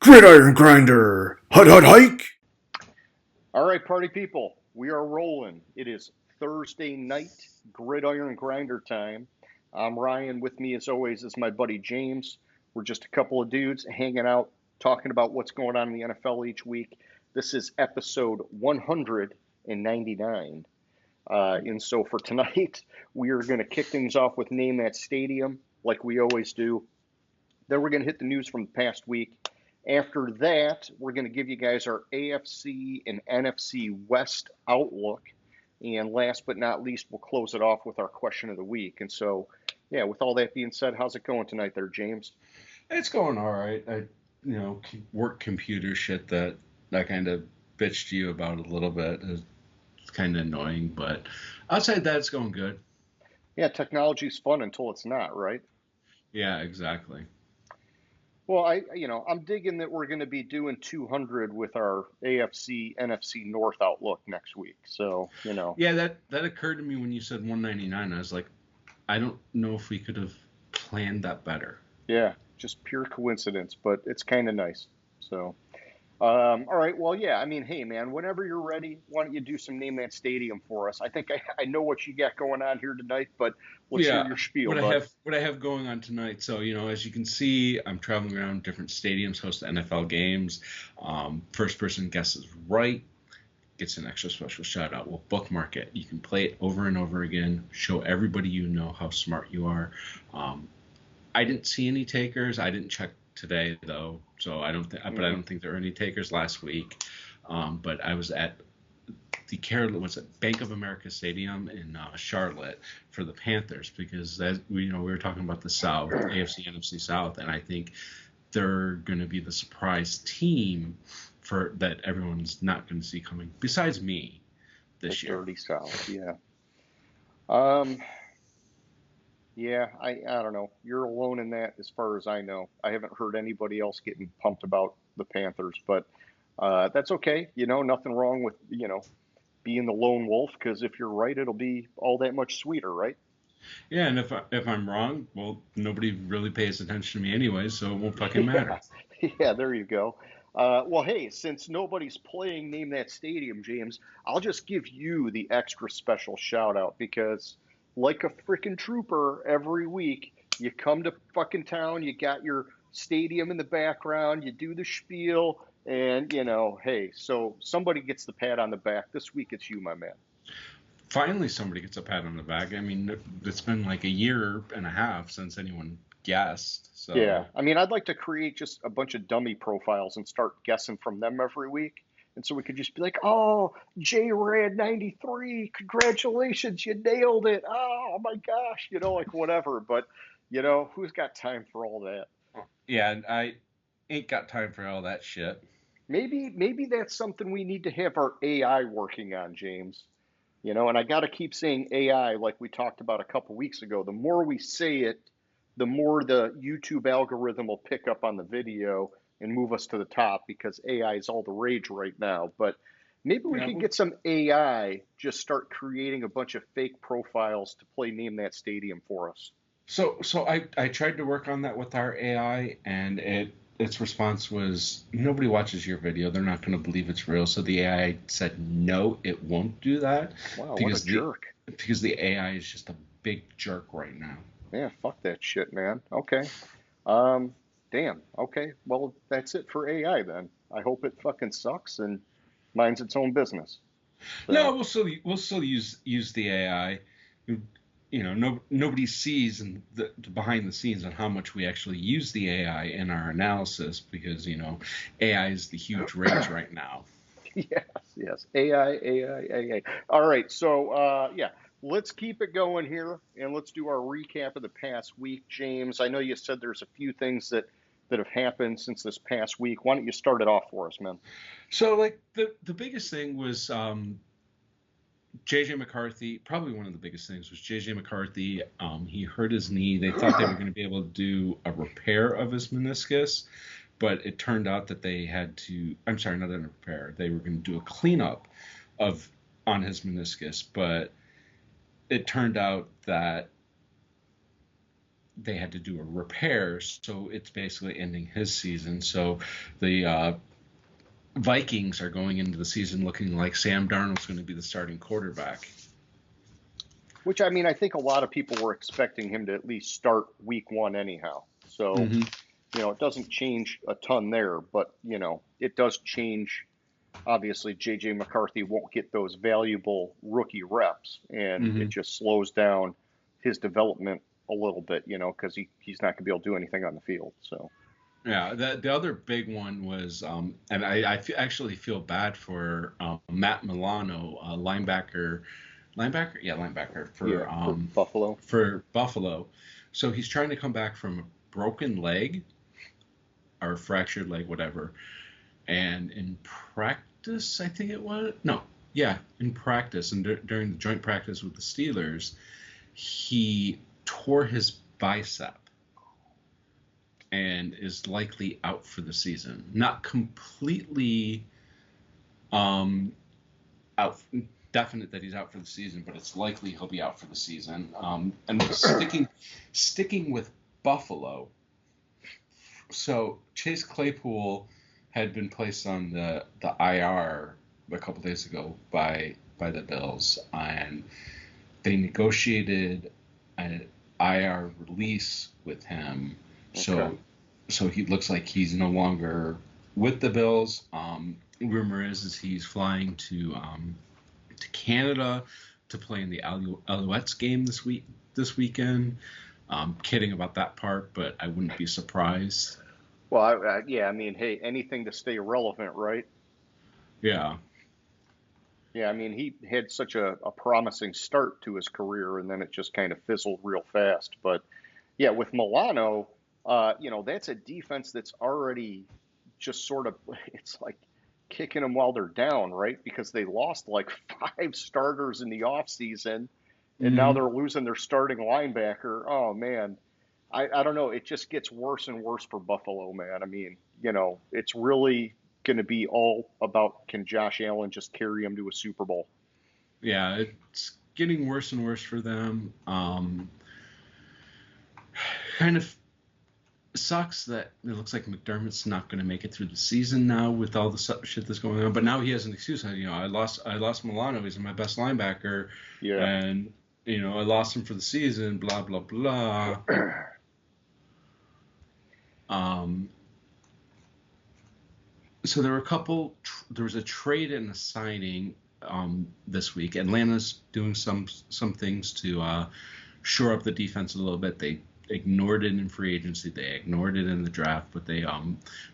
Gridiron Grinder! Hut hut hike! All right, party people, we are rolling. It is Thursday night, Gridiron Grinder time. I'm Ryan. With me, as always, is my buddy James. We're just a couple of dudes hanging out, talking about what's going on in the NFL each week. This is episode 199. And so for tonight, we are going to kick things off with Name That Stadium, like we always do. Then we're going to hit the news from the past week. After that, we're going to give you guys our AFC and NFC West Outlook. And last but not least, we'll close it off with our question of the week. And so, yeah, with all that being said, how's it going tonight there, James? It's going all right. Work computer shit that I kind of bitched to you about a little bit is kind of annoying, but outside that, it's going good. Yeah, technology's fun until it's not, right? Yeah, exactly. Well, I'm digging that we're going to be doing 200 with our AFC NFC North Outlook next week. So. Yeah, that occurred to me when you said 199. I was like, I don't know if we could have planned that better. Yeah, just pure coincidence, but it's kind of nice. So, all right. Well, yeah. I mean, hey, man, whenever you're ready, why don't you do some Name That Stadium for us? I think I know what you got going on here tonight, but let's hear Yeah, your spiel, what I bud. have what I have going on tonight. So, as you can see, I'm traveling around different stadiums, host NFL games. First person guesses right gets an extra special shout out. We'll bookmark it. You can play it over and over again. Show everybody you know how smart you are. I didn't see any takers. I didn't check today though, so I don't think. But I don't think there were any takers last week. But I was at Bank of America Stadium in Charlotte for the Panthers because as we were talking about the South, AFC NFC South, and I think they're going to be the surprise team for that everyone's not going to see coming besides me The this year. Dirty South, yeah. Um, yeah, I don't know. You're alone in that, as far as I know. I haven't heard anybody else getting pumped about the Panthers, but that's okay. Nothing wrong with being the lone wolf, because if you're right, it'll be all that much sweeter, right? Yeah, and if I'm wrong, well, nobody really pays attention to me anyway, so it won't fucking Yeah, matter. yeah, there you go. Well, hey, since nobody's playing Name That Stadium, James, I'll just give you the extra special shout out because, like a freaking trooper, every week you come to fucking town, you got your stadium in the background, you do the spiel, and hey, so somebody gets the pat on the back. This week it's you, my man. Finally, somebody gets a pat on the back. I mean, it's been like a year and a half since anyone guessed, Yeah, so I mean, I'd like to create just a bunch of dummy profiles and start guessing from them every week. And so we could just be like, oh, J-Rad 93, congratulations, you nailed it. Oh my gosh, like whatever. But, who's got time for all that? yeah, I ain't got time for all that shit. Maybe that's something we need to have our AI working on, James. And I got to keep saying AI like we talked about a couple weeks ago. The more we say it, the more the YouTube algorithm will pick up on the video and move us to the top because AI is all the rage right now. But maybe we Yeah, could well, get some AI, just start creating a bunch of fake profiles to play Name That Stadium for us. so I tried to work on that with our AI, and its response was nobody watches your video. They're not going to believe it's real. So the AI said no, it won't do that Wow, what a because the jerk. because the AI is just a big jerk right now. Yeah, fuck that shit, man. Okay. Um, damn. Okay. Well, that's it for AI then. I hope it fucking sucks and minds its own business. No, So, we'll still use the AI. No, nobody sees the behind the scenes on how much we actually use the AI in our analysis because AI is the huge rage right now. yes, yes. AI, AI, AI. All right. So, yeah, let's keep it going here and let's do our recap of the past week, James. I know you said there's a few things that have happened since this past week. Why don't you start it off for us, man? So like the biggest thing was JJ McCarthy. Probably one of the biggest things was JJ McCarthy. He hurt his knee. They thought they were going to be able to do a repair of his meniscus, but it turned out that they had to. I'm sorry, not a repair. They were going to do a cleanup of on his meniscus, but it turned out that they had to do a repair, so it's basically ending his season. So the Vikings are going into the season looking like Sam Darnold's going to be the starting quarterback. Which, I mean, I think a lot of people were expecting him to at least start week one anyhow. So, Mm-hmm. it doesn't change a ton there, but, it does change. Obviously, J.J. McCarthy won't get those valuable rookie reps, and Mm-hmm. it just slows down his development a little bit, because he's not going to be able to do anything on the field. So, Yeah, the other big one was, and I actually feel bad for Matt Milano, linebacker yeah, for Buffalo. for Buffalo. So he's trying to come back from a broken leg or fractured leg, whatever. And in practice, I think it was in practice and during the joint practice with the Steelers, he tore his bicep and is likely out for the season. Not completely out, definite that he's out for the season, but it's likely he'll be out for the season. And sticking with Buffalo, so Chase Claypool had been placed on the IR a couple days ago by the Bills, and they negotiated an IR release with him. Okay. So he looks like he's no longer with the Bills. Rumor is he's flying to Canada to play in the Alouettes game this weekend. Kidding about that part, but I wouldn't be surprised. Well, yeah, I mean, hey, anything to stay relevant, right? Yeah. Yeah, I mean, he had such a promising start to his career, and then it just kind of fizzled real fast. But yeah, with Milano, that's a defense that's already just sort of, it's like kicking them while they're down, right? Because they lost like 5 starters in the offseason, and now Mm-hmm. they're losing their starting linebacker. Oh, man. I don't know. It just gets worse and worse for Buffalo, man. I mean, it's really going to be all about, can Josh Allen just carry him to a Super Bowl? Yeah, it's getting worse and worse for them. Kind of sucks that it looks like McDermott's not going to make it through the season now with all the shit that's going on. But now he has an excuse. I lost Milano. He's my best linebacker, Yeah. and I lost him for the season. Blah blah blah. So there were there was a trade and a signing this week. Atlanta's doing some things to shore up the defense a little bit. They ignored it in free agency. They ignored it in the draft, but they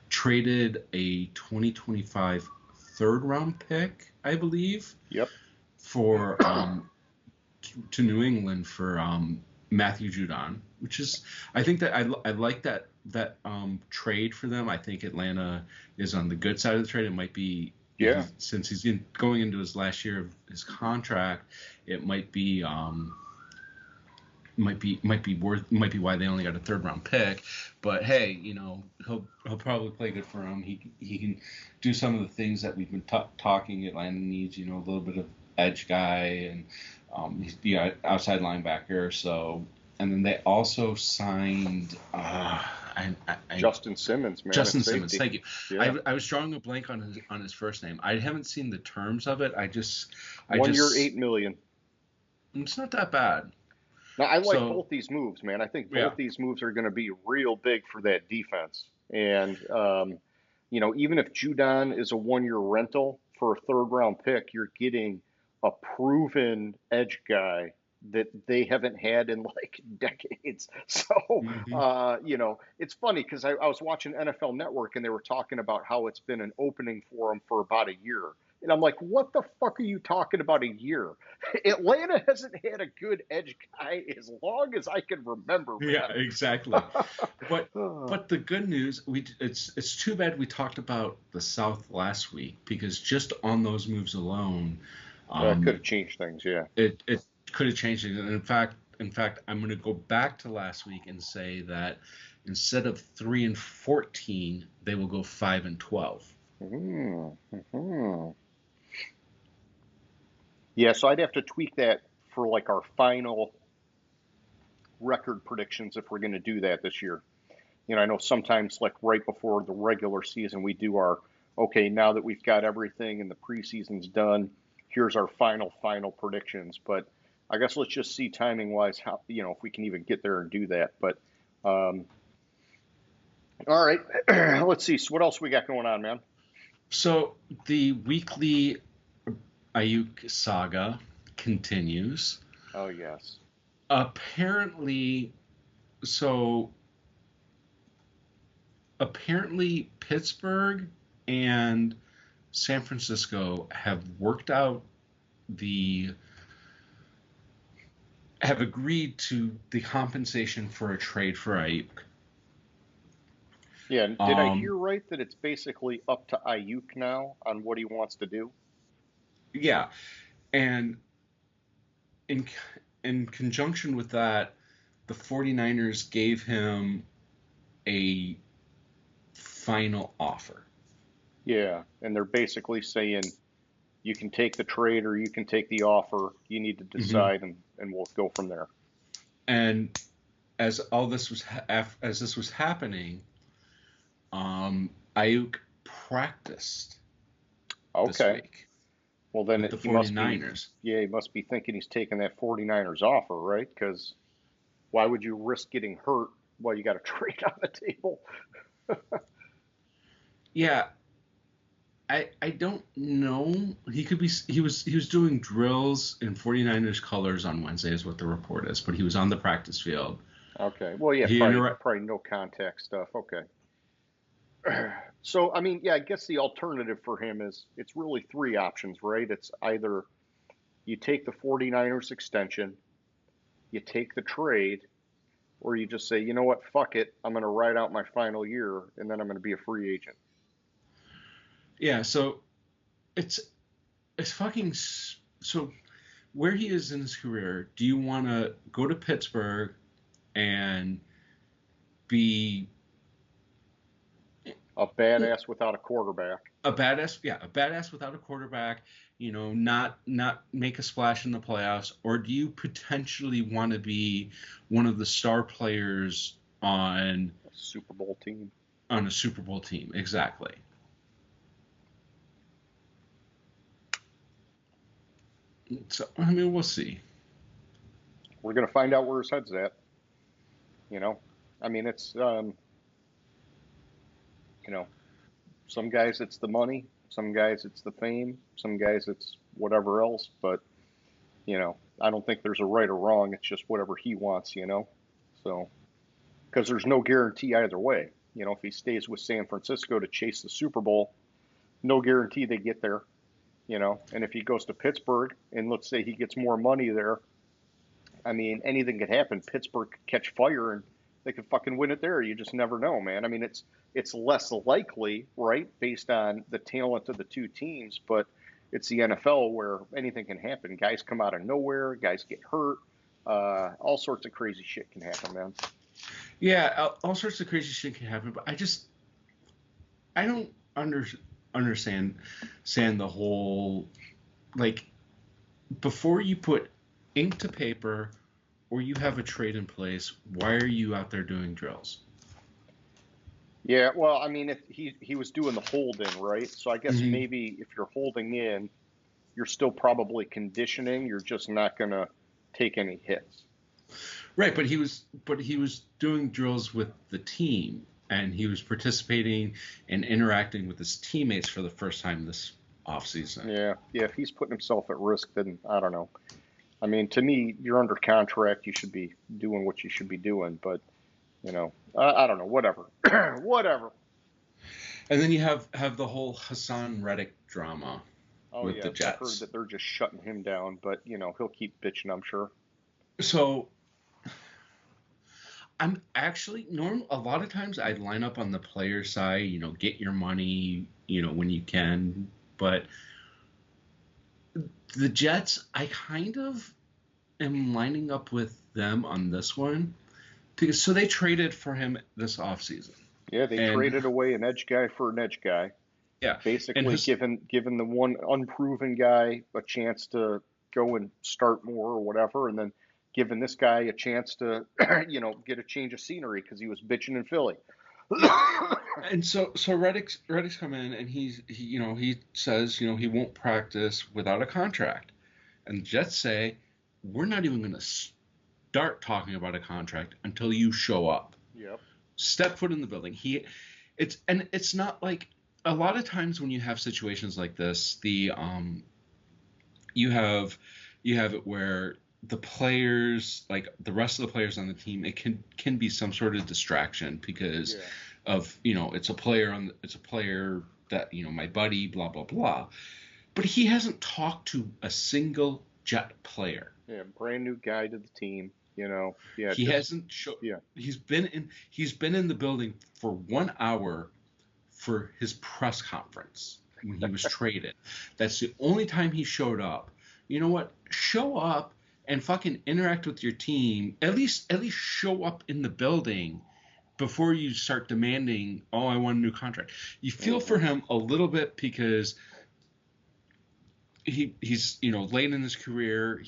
traded a 2025 third round pick, I believe, Yep. for to New England for Matthew Judon, which is, I think that I like that trade for them. I think Atlanta is on the good side of the trade. It might be, Yeah. since he's going into his last year of his contract, it might be might be why they only got a third round pick. But hey, he'll probably play good for him. He can do some of the things that we've been talking Atlanta needs. A little bit of edge guy, and he's the outside linebacker. So, and then they also signed Justin Simmons, man. Justin at Simmons. safety. Thank you. Yeah. I was drawing a blank on his first name. I haven't seen the terms of it. I 1 year, just $8 million. It's not that bad. Now, I like So both these moves, man. I think yeah. both these moves are going to be real big for that defense. And, even if Judon is a 1 year rental for a third round pick, you're getting a proven edge guy that they haven't had in like decades. So, Mm-hmm. it's funny because I was watching NFL Network and they were talking about how it's been an opening for him for about a year. And I'm like, what the fuck are you talking about a year? Atlanta hasn't had a good edge guy as long as I can remember, man. Yeah, exactly. But the good news, it's too bad we talked about the South last week, because just on those moves alone, Could have changed things, yeah. it could have changed it. And in fact, I'm going to go back to last week and say that instead of 3-14, they will go 5-12. Mm-hmm. Yeah, so I'd have to tweak that for like our final record predictions if we're going to do that this year. I know sometimes like right before the regular season, we do our, okay, now that we've got everything and the preseason's done, here's our final predictions. But I guess let's just see timing wise how, if we can even get there and do that. But, all right, let's see. So what else we got going on, man? So the weekly Ayuk saga continues. Oh, yes. Apparently Pittsburgh and San Francisco have agreed to the compensation for a trade for Ayuk. Yeah, did I hear right that it's basically up to Ayuk now on what he wants to do? Yeah, and in conjunction with that, the 49ers gave him a final offer. Yeah, and they're basically saying you can take the trade or you can take the offer. You need to decide, and we'll go from there. And as this was happening, Ayuk practiced this week. Well, then the 49ers. He must be thinking he's taking that 49ers offer, right? Because why would you risk getting hurt while you got a trade on the table? Yeah, I don't know. He was doing drills in 49ers colors on Wednesday is what the report is, but he was on the practice field. Okay. Well, yeah, probably no contact stuff. Okay. So, I mean, yeah, I guess the alternative for him is it's really three options, right? It's either you take the 49ers extension, you take the trade, or you just say, you know what, fuck it, I'm going to ride out my final year, and then I'm going to be a free agent. Yeah, so it's fucking. So where he is in his career, do you want to go to Pittsburgh and be a badass without a quarterback? A badass without a quarterback. Not make a splash in the playoffs, or do you potentially want to be one of the star players on a Super Bowl team? On a Super Bowl team, exactly. So, I mean, we'll see. We're going to find out where his head's at. I mean, it's, some guys it's the money, some guys it's the fame, some guys it's whatever else. But, I don't think there's a right or wrong. It's just whatever he wants, So, because there's no guarantee either way. If he stays with San Francisco to chase the Super Bowl, no guarantee they get there. And if he goes to Pittsburgh and let's say he gets more money there, I mean, anything could happen. Pittsburgh could catch fire and they could fucking win it there. You just never know, man. I mean, it's less likely, right, based on the talent of the two teams, but it's the NFL where anything can happen. Guys come out of nowhere, guys get hurt, all sorts of crazy shit can happen, man. Yeah, all sorts of crazy shit can happen, but I don't understand the whole, like, before you put ink to paper or you have a trade in place, why are you out there doing drills? Yeah, well, I mean, he was doing the hold in, right? So I guess maybe if you're holding in, you're still probably conditioning. You're just not going to take any hits. Right, but he was doing drills with the team, and he was participating and interacting with his teammates for the first time this offseason. Yeah, if he's putting himself at risk, then I don't know. I mean, to me, you're under contract. You should be doing what you should be doing. But, I don't know. Whatever. Whatever. And then you have the whole Hassan Reddick drama with the Jets. I've heard that they're just shutting him down. But, he'll keep bitching, I'm sure. So I'm actually a lot of times I'd line up on the player side, get your money, when you can. But the Jets, I kind of am lining up with them on this one because they traded for him this offseason. Yeah, they traded away an edge guy for an edge guy. Yeah, basically giving the one unproven guy a chance to go and start more or whatever, and then giving this guy a chance to, get a change of scenery because he was bitching in Philly. Yeah. And so Reddick's come in and he says, he won't practice without a contract. And the Jets say, we're not even going to start talking about a contract until you show up. Yep. Step foot in the building. It's not like a lot of times when you have situations like this, you have it where the players, like the rest of the players on the team, it can be some sort of distraction because of it's a player that my buddy, blah blah blah. But he hasn't talked to a single Jet player. Yeah, brand new guy to the team. Yeah. He hasn't shown. Yeah. He's been in the building for 1 hour for his press conference when he was traded. That's the only time he showed up. You know what? Show up and fucking interact with your team. At least show up in the building before you start demanding, oh, I want a new contract. You feel for him a little bit because he's late in his career.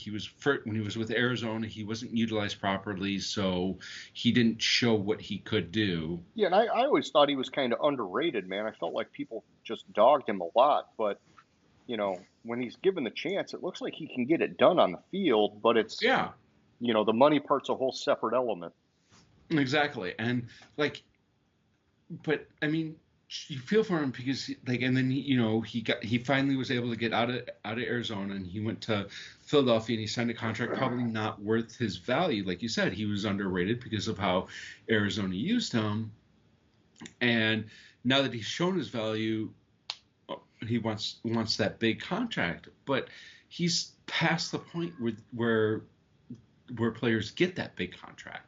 When he was with Arizona, he wasn't utilized properly, so he didn't show what he could do. Yeah, and I always thought he was kind of underrated, man. I felt like people just dogged him a lot, but when he's given the chance, it looks like he can get it done on the field. But it's the money part's a whole separate element. Exactly, and but I mean, you feel for him because and then he finally was able to get out of Arizona and he went to Philadelphia and he signed a contract probably not worth his value. Like you said, he was underrated because of how Arizona used him. And now that he's shown his value, he wants that big contract. But he's past the point where players get that big contract.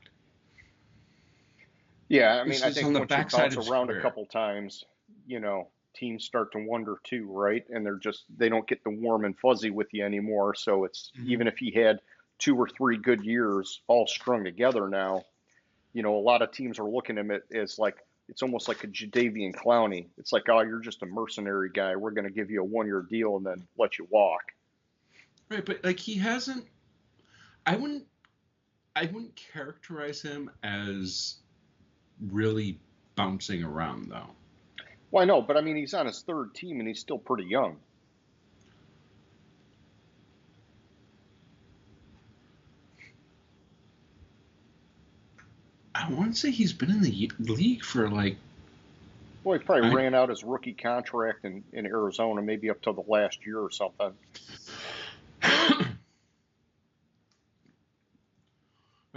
Yeah, I mean, I think on the once you backside bounce around a couple times, teams start to wonder too, right? And they don't get the warm and fuzzy with you anymore. So it's even if he had 2 or 3 good years all strung together now, a lot of teams are looking at him as like, it's almost like a Jadeveon Clowney. It's like, oh, you're just a mercenary guy. We're going to give you a 1-year deal and then let you walk. Right, but he hasn't. I wouldn't characterize him as really bouncing around though. Well, I know, but I mean, he's on his 3rd team and he's still pretty young. I want to say he's been in the league for like. Well, he probably ran out his rookie contract in Arizona, maybe up to the last year or something. I'm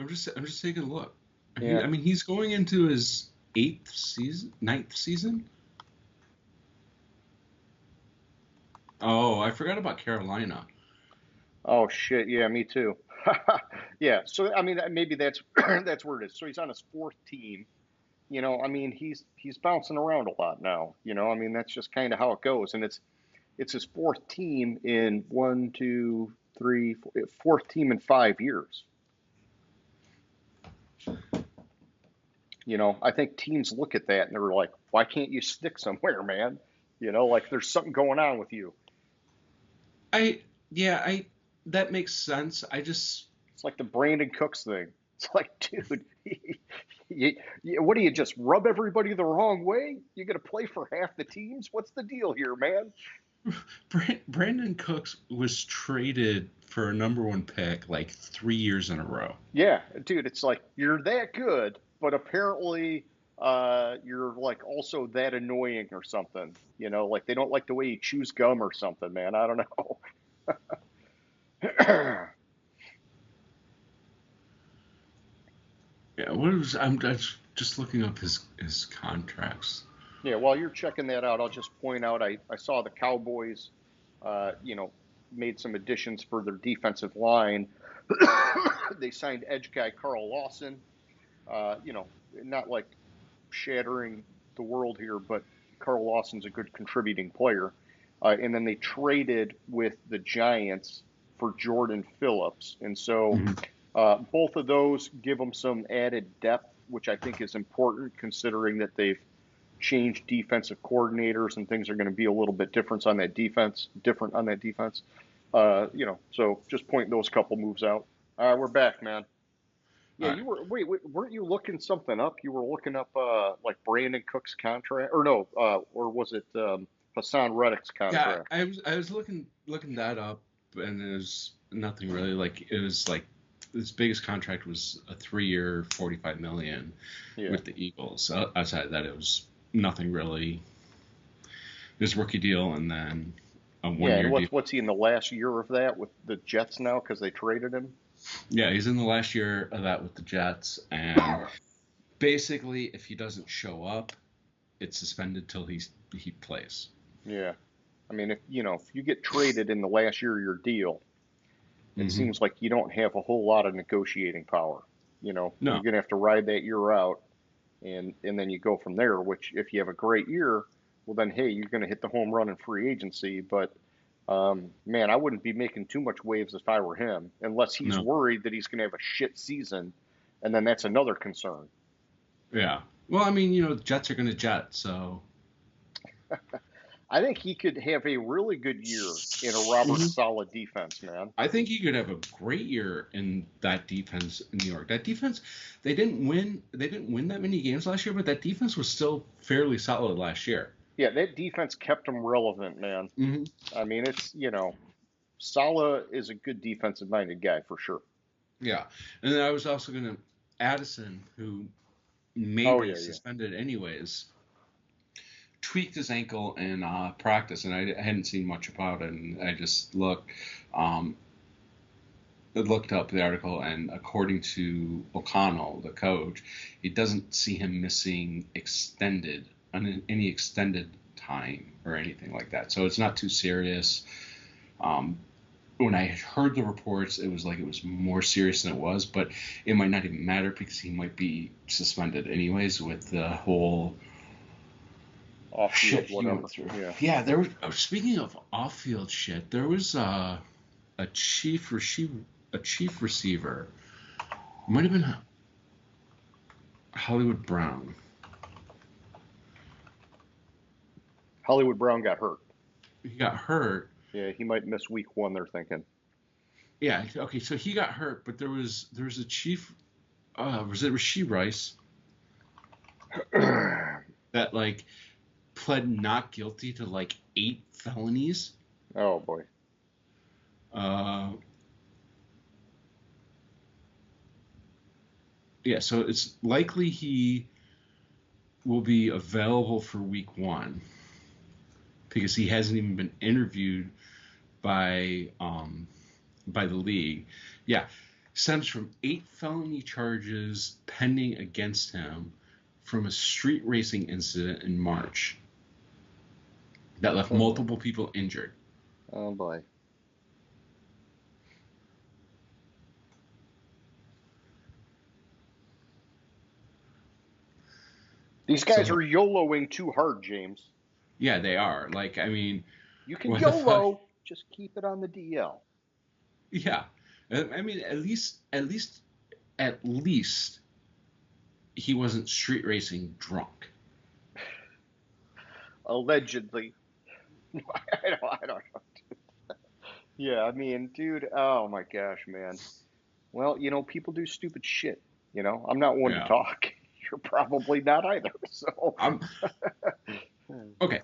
just taking a look. Yeah. I mean, he's going into his 9th season. Oh, I forgot about Carolina. Oh shit! Yeah, me too. Yeah. So I mean, maybe that's that's where it is. So he's on his 4th team. I mean, he's bouncing around a lot now. I mean, that's just kind of how it goes. And it's his 4th team in 1, 2, 3, 4th team in 5 years. I think teams look at that and they're like, why can't you stick somewhere, man? Like there's something going on with you. That makes sense. It's like the Brandon Cooks thing. It's like, dude, what do you just rub everybody the wrong way? You're going to play for half the teams? What's the deal here, man? Brandon Cooks was traded for a number 1 pick like 3 years in a row. Yeah, dude, it's like you're that good, but apparently you're like also that annoying or something. Like they don't like the way you chews gum or something, man. I don't know. Yeah, I'm just looking up his contracts. Yeah, while you're checking that out, I'll just point out I saw the Cowboys, made some additions for their defensive line. They signed edge guy Carl Lawson. Not like shattering the world here, but Carl Lawson's a good contributing player. And then they traded with the Giants for Jordan Phillips. And so both of those give them some added depth, which I think is important considering that they've changed defensive coordinators and things are going to be a little bit different on that defense. So just point those couple moves out. All right, we're back, man. Yeah, All right. you were. Wait, weren't you looking something up? You were looking up like Brandon Cook's contract, or no, or was it Hassan Reddick's Yeah, contract? I was looking that up, and there's nothing really. Like it was like his biggest contract was a 3-year, 45 million Yeah, with the Eagles. Outside of that, it was nothing really. His rookie deal, and then a yeah. And 1-year deal. what's he in the last year of that with the Jets now because they traded him? Yeah, he's in the last year of that with the Jets, and basically, if he doesn't show up, it's suspended till he plays. Yeah, I mean, if you get traded in the last year of your deal, it Hmm. seems like you don't have a whole lot of negotiating power. You're No, gonna have to ride that year out, and then you go from there. Which, if you have a great year, well then, hey, you're gonna hit the home run in free agency. But man, I wouldn't be making too much waves if I were him, unless he's no, worried that he's gonna have a shit season, and then that's another concern. yeah. Well, I mean, the Jets are going to jet, so. I think he could have a really good year in a Robert Mhm. Saleh defense, man. I think he could have a great year in that defense in New York. That defense, they didn't win. They didn't win that many games last year, but that defense was still fairly solid last year. Yeah, that defense kept him relevant, man. Hmm. I mean, Saleh is a good defensive minded guy for sure. Yeah, and then I was also going to Addison, who may Oh be yeah, yeah. suspended anyways, tweaked his ankle in practice, and I hadn't seen much about it, and I just um, looked up the article, and according to O'Connell, the coach, he doesn't see him missing any extended time or anything like that. So it's not too serious. Um, when I heard the reports, it was like it was more serious than it was, but it might not even matter because he might be suspended anyways with the whole Off shit field, he whatever. went through. Yeah. Yeah, there was. Speaking of off-field shit, there was a chief receiver. Might have been Hollywood Brown. Hollywood Brown got hurt. He got hurt. Yeah, he might miss week one, they're thinking. Yeah. Okay. So he got hurt, but there was a chief. Was it Rasheed Rice that like pled not guilty to like 8 felonies? Oh boy. Uh, yeah. So it's likely he will be available for week one because he hasn't even been interviewed by the league. Yeah, stems from 8 felony charges pending against him from a street racing incident in March that left Oh boy. multiple people injured. Oh boy. These guys So are YOLOing too hard, James. yeah, they are. Like, I mean, You can what the fuck? YOLO, just keep it on the DL. Yeah, I mean, at least he wasn't street racing drunk. Allegedly. I don't know. Yeah, I mean, dude, oh my gosh, man. Well, people do stupid shit. I'm not one to Yeah. talk. You're probably not either. So, I'm okay.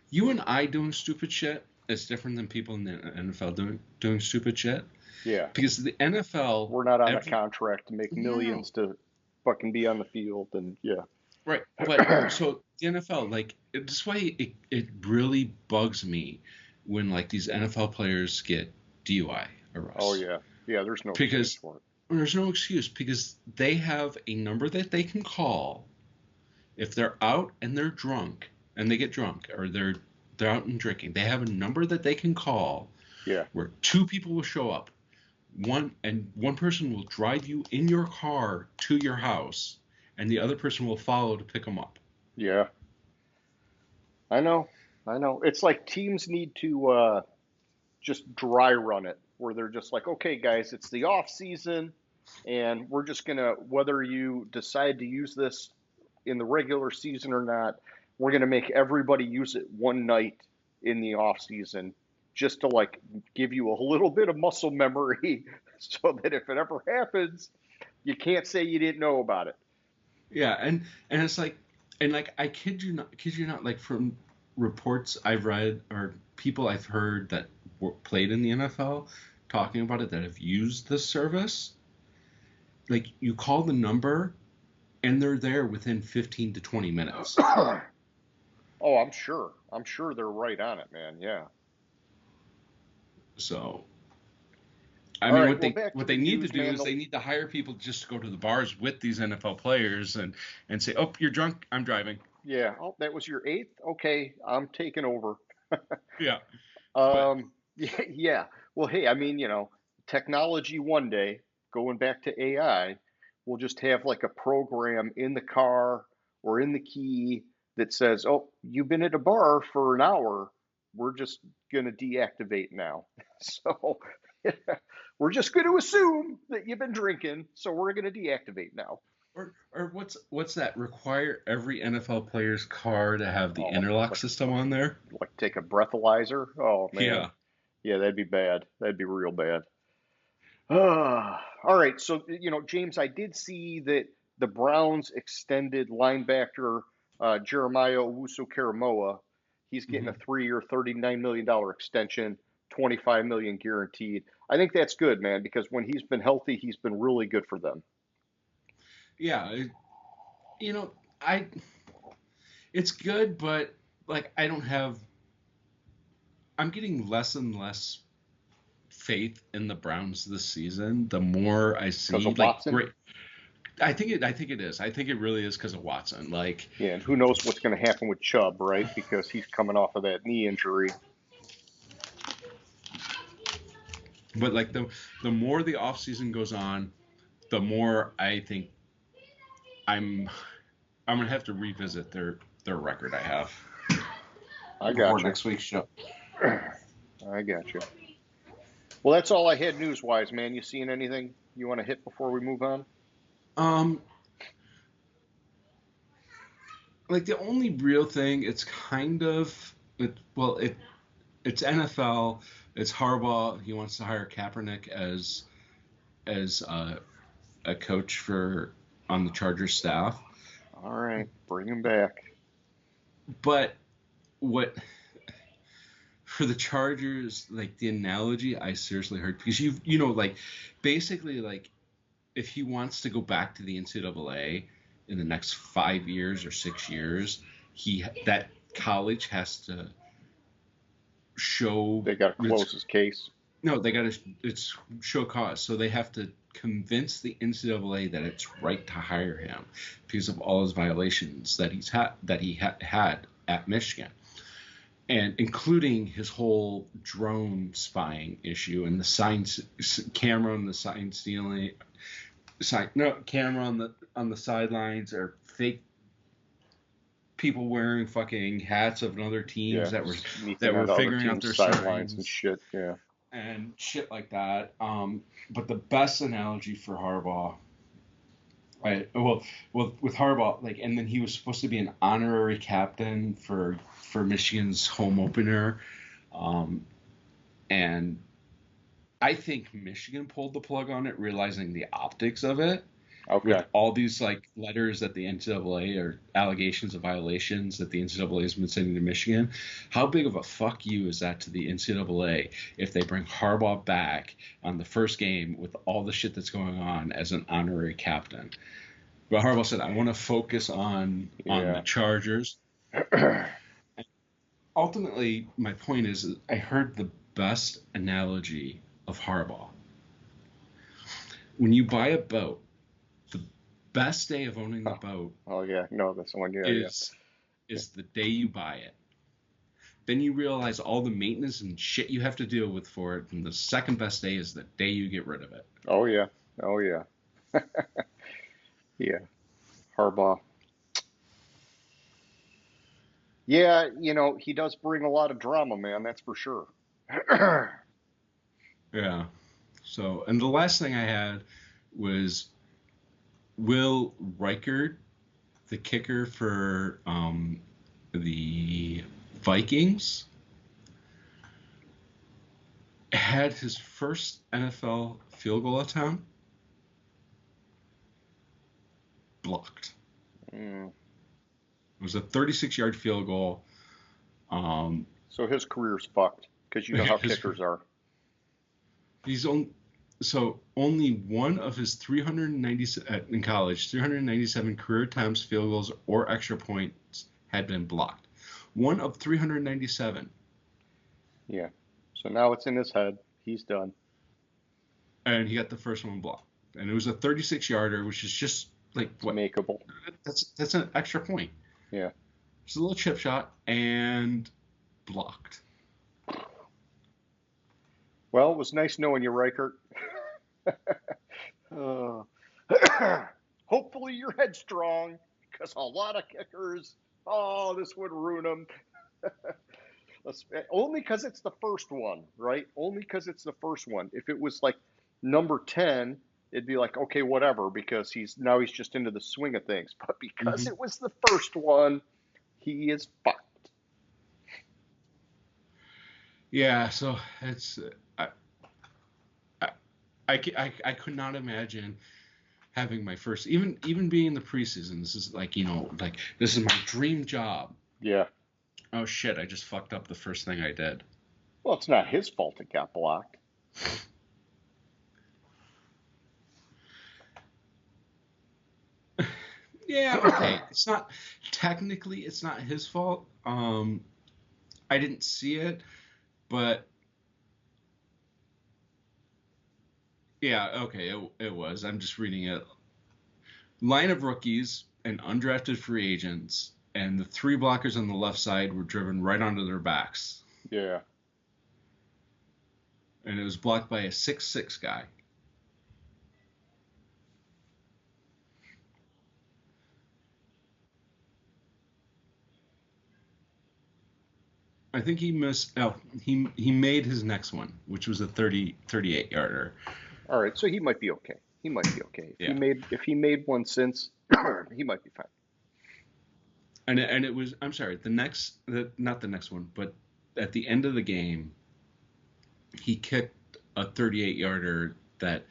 You and I doing stupid shit is different than people in the NFL doing stupid shit yeah, because the NFL we're not on a every contract to make no, millions to fucking be on the field. And yeah. right, but so the NFL like this way it really bugs me when like these NFL players get DUI Oh, arrests yeah. Yeah, there's no excuse because for it. there's no excuse because they have a number that they can call if they're out and they're drunk and they get drunk or they're out and drinking. They have a number that they can call Yeah. where 2 people will show up. One person will drive you in your car to your house, and the other person will follow to pick them up. Yeah. I know. I know. It's like teams need to just dry run it where they're just like, okay, guys, it's the off season, and we're just gonna, whether you decide to use this in the regular season or not, we're gonna make everybody use it one night in the off season just to like give you a little bit of muscle memory so that if it ever happens, you can't say you didn't know about it. Yeah, and it's like, and like I kid you not, like from reports I've read or people I've heard that played in the NFL talking about it that have used this service, like you call the number and they're there within 15 to 20 minutes. Oh, I'm sure. I'm sure they're right on it, man. Yeah. So, I All mean, right. Well, back to what the they need to news, do man. is they need to hire people just to go to the bars with these NFL players and say, "Oh, you're drunk. I'm driving." Yeah. Oh, that was your eighth. Okay, I'm taking over. Yeah, but Yeah, yeah. Well, hey, I mean, technology one day, going back to AI, we'll just have like a program in the car or in the key that says, "Oh, you've been at a bar for an hour. We're just gonna deactivate now." So we're just going to assume that you've been drinking, so we're going to deactivate now. or what's that? Require every NFL player's car to have the Oh, interlock like system on there? like take a breathalyzer. Oh man, Yeah. yeah, that'd be bad. That'd be real bad. All right, so James, I did see that the Browns extended linebacker Jeremiah Owusu-Karamoah. He's getting a Hmm. 3-year, $39 million extension, 25 million guaranteed. I think that's good, man, because when he's been healthy, he's been really good for them. Yeah, you know, I it's good, but like I don't have. I'm getting less and less faith in the Browns this season. The more I Because see, of like, Watson. great. I think it is. I think it really is because of Watson. Like, Yeah, and who knows what's going to happen with Chubb, right? Because he's coming off of that knee injury. but like the more the offseason goes on, the more I think I'm I'm gonna have to revisit their record I have I before got you. next week's show. I got you. Well, that's all I had news-wise, man. You seeing anything you want to hit before we move on? Um, like the only real thing, it's kind of it's NFL. It's Harbaugh. He wants to hire Kaepernick as a coach for on the Chargers staff. All right, bring him back. But what for the Chargers, like the analogy I seriously heard because like basically like if he wants to go back to the NCAA in the next 5 years or 6 years, that college has to show They got to close his case. no, they got to it's show cause. So they have to convince the NCAA that it's right to hire him because of all his violations that he had at Michigan, and including his whole drone spying issue and the camera and the sign stealing, camera on the sidelines or fake people wearing fucking hats of other teams Yeah, that were sneaking onto other figuring out teams' their sidelines and signs shit. Yeah. and shit like that. But the best analogy for Harbaugh, with Harbaugh, like, and then he was supposed to be an honorary captain for Michigan's home opener, and I think Michigan pulled the plug on it, realizing the optics of it. Okay. With all these like letters that the NCAA or allegations of violations that the NCAA has been sending to Michigan, how big of a fuck you is that to the NCAA if they bring Harbaugh back on the first game with all the shit that's going on as an honorary captain? But Harbaugh said, "I want to focus on the Chargers." Ultimately, my point is, I heard the best analogy of Harbaugh. When you buy a boat, the best day of owning the boat Oh yeah, no, that's the one. Yeah, is the day you buy it. Then you realize all the maintenance and shit you have to deal with for it, and the second best day is the day you get rid of it. Oh yeah, oh yeah, yeah. Harbaugh. Yeah, he does bring a lot of drama, man. That's for sure. Yeah. So, and the last thing I had was Will Reichard, the kicker for the Vikings, had his first NFL field goal attempt. Blocked. Mm. It was a 36-yard field goal. So his career's fucked because you know how His- kickers are. He's only one of his 390 in college, 397 career attempts, field goals, or extra points had been blocked. One of 397. Yeah. So now it's in his head. He's done. And he got the first one blocked. And it was a 36-yarder, which is just like It's what? makeable. That's an extra point. Yeah. It's a little chip shot and blocked. Well, it was nice knowing you, Reichert. Uh, hopefully you're headstrong, because a lot of kickers, oh, this would ruin them. Only because it's the first one, right? Only because it's the first one. If it was like number 10, it'd be like, okay, whatever, because he's just into the swing of things. But because it was the first one, he is fucked. Yeah, so it's I could not imagine having my first even being in the preseason. This is like this is my dream job. Yeah. Oh shit! I just fucked up the first thing I did. Well, it's not his fault it got blocked. Yeah, okay. It's not his fault. I didn't see it, but yeah, okay, it was. I'm just reading it. Line of rookies and undrafted free agents, and the three blockers on the left side were driven right onto their backs. Yeah. And it was blocked by a 6'6" guy. I think he missed. Oh, he made his next one, which was a 38-yarder. All right, so he might be okay. He might be okay. Yeah. If he made one since, he might be fine. And it was, I'm sorry, not the next one, but at the end of the game, he kicked a 38-yarder that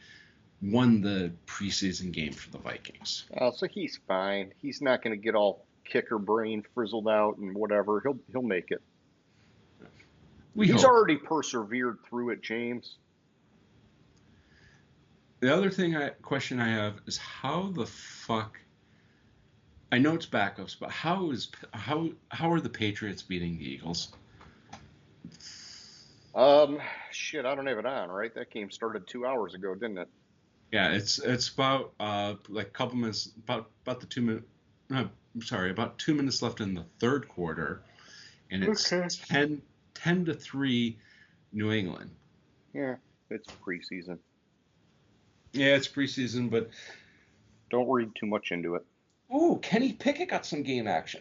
won the preseason game for the Vikings. Oh, so he's fine. He's not going to get all kicker brain frizzled out and whatever. He'll make it. He's hope. already persevered through it, James. The other question I have is how the fuck. I know it's backups, but how are the Patriots beating the Eagles? Shit, I don't have it on, right? That game started 2 hours ago, didn't it? Yeah, it's about like a couple minutes, about the 2 minute. No, I'm sorry, about 2 minutes left in the third quarter, and it's Okay. 10-3 New England. Yeah, it's preseason. Yeah, it's preseason, but Don't read too much into it. ooh, Kenny Pickett got some game action.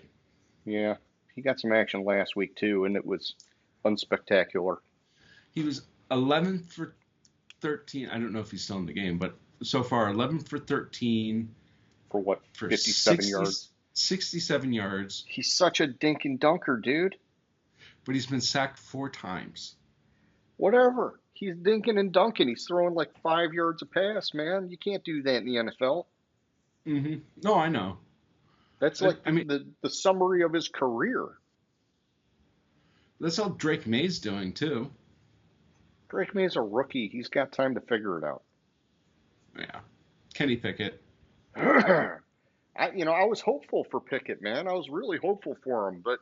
Yeah, he got some action last week too, and it was unspectacular. He was 11 for 13. I don't know if he's still in the game, but so far 11 for 13 For what, for 57 yards? 67 yards, He's such a dink and dunker, dude. but he's been sacked 4 times. Whatever. He's dinking and dunking. He's throwing like 5 yards a pass, man. You can't do that in the NFL. Mm-hmm. No, I know. That's like the summary of his career. That's how Drake May's doing too. Drake May's a rookie. He's got time to figure it out. Yeah, Kenny Pickett. I was hopeful for Pickett, man. I was really hopeful for him, but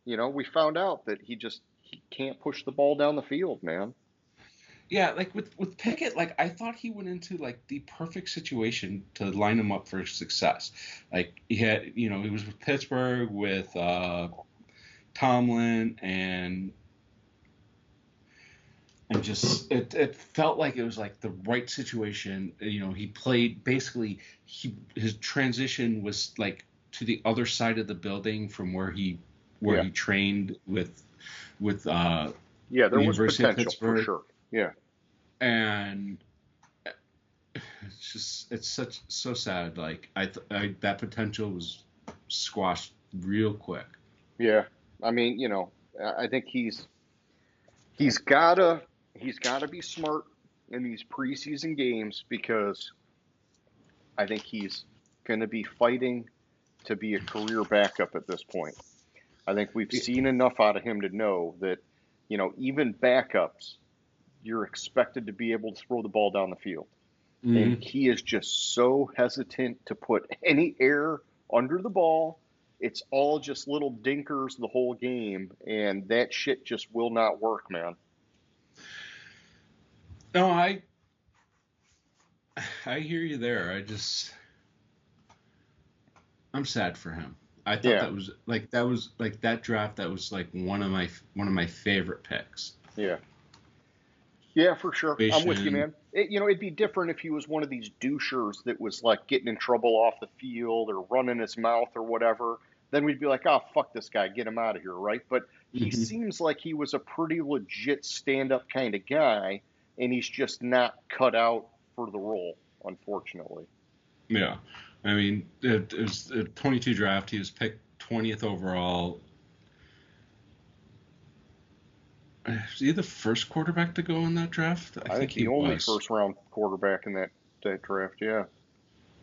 we found out that he can't push the ball down the field, man. Yeah, like with Pickett, like I thought he went into like the perfect situation to line him up for success. Like he had, he was with Pittsburgh with Tomlin and just it felt like it was like the right situation. He played basically his transition was like to the other side of the building from where he trained with Yeah, there was University of potential for Pittsburgh. sure. Yeah. And it's so sad. Like that potential was squashed real quick. Yeah. I mean, I think he's gotta be smart in these preseason games because I think he's going to be fighting to be a career backup at this point. I think we've seen enough out of him to know that, even backups, you're expected to be able to throw the ball down the field. And he is just so hesitant to put any air under the ball. It's all just little dinkers the whole game, and that shit just will not work, man. No, I hear you there. I'm sad for him. I thought Yeah. that draft. That was like one of my favorite picks. Yeah. Yeah, for sure. I'm with you, Vision. man. It'd be different if he was one of these douchers that was like getting in trouble off the field or running his mouth or whatever. Then we'd be like, oh, fuck this guy, get him out of here, right? But he seems like he was a pretty legit stand-up kind of guy, and he's just not cut out for the role, unfortunately. Yeah, I mean, it was a 22 draft. He was picked 20th overall. Was he the first quarterback to go in that draft? I think he the only was. first-round quarterback in that draft, yeah.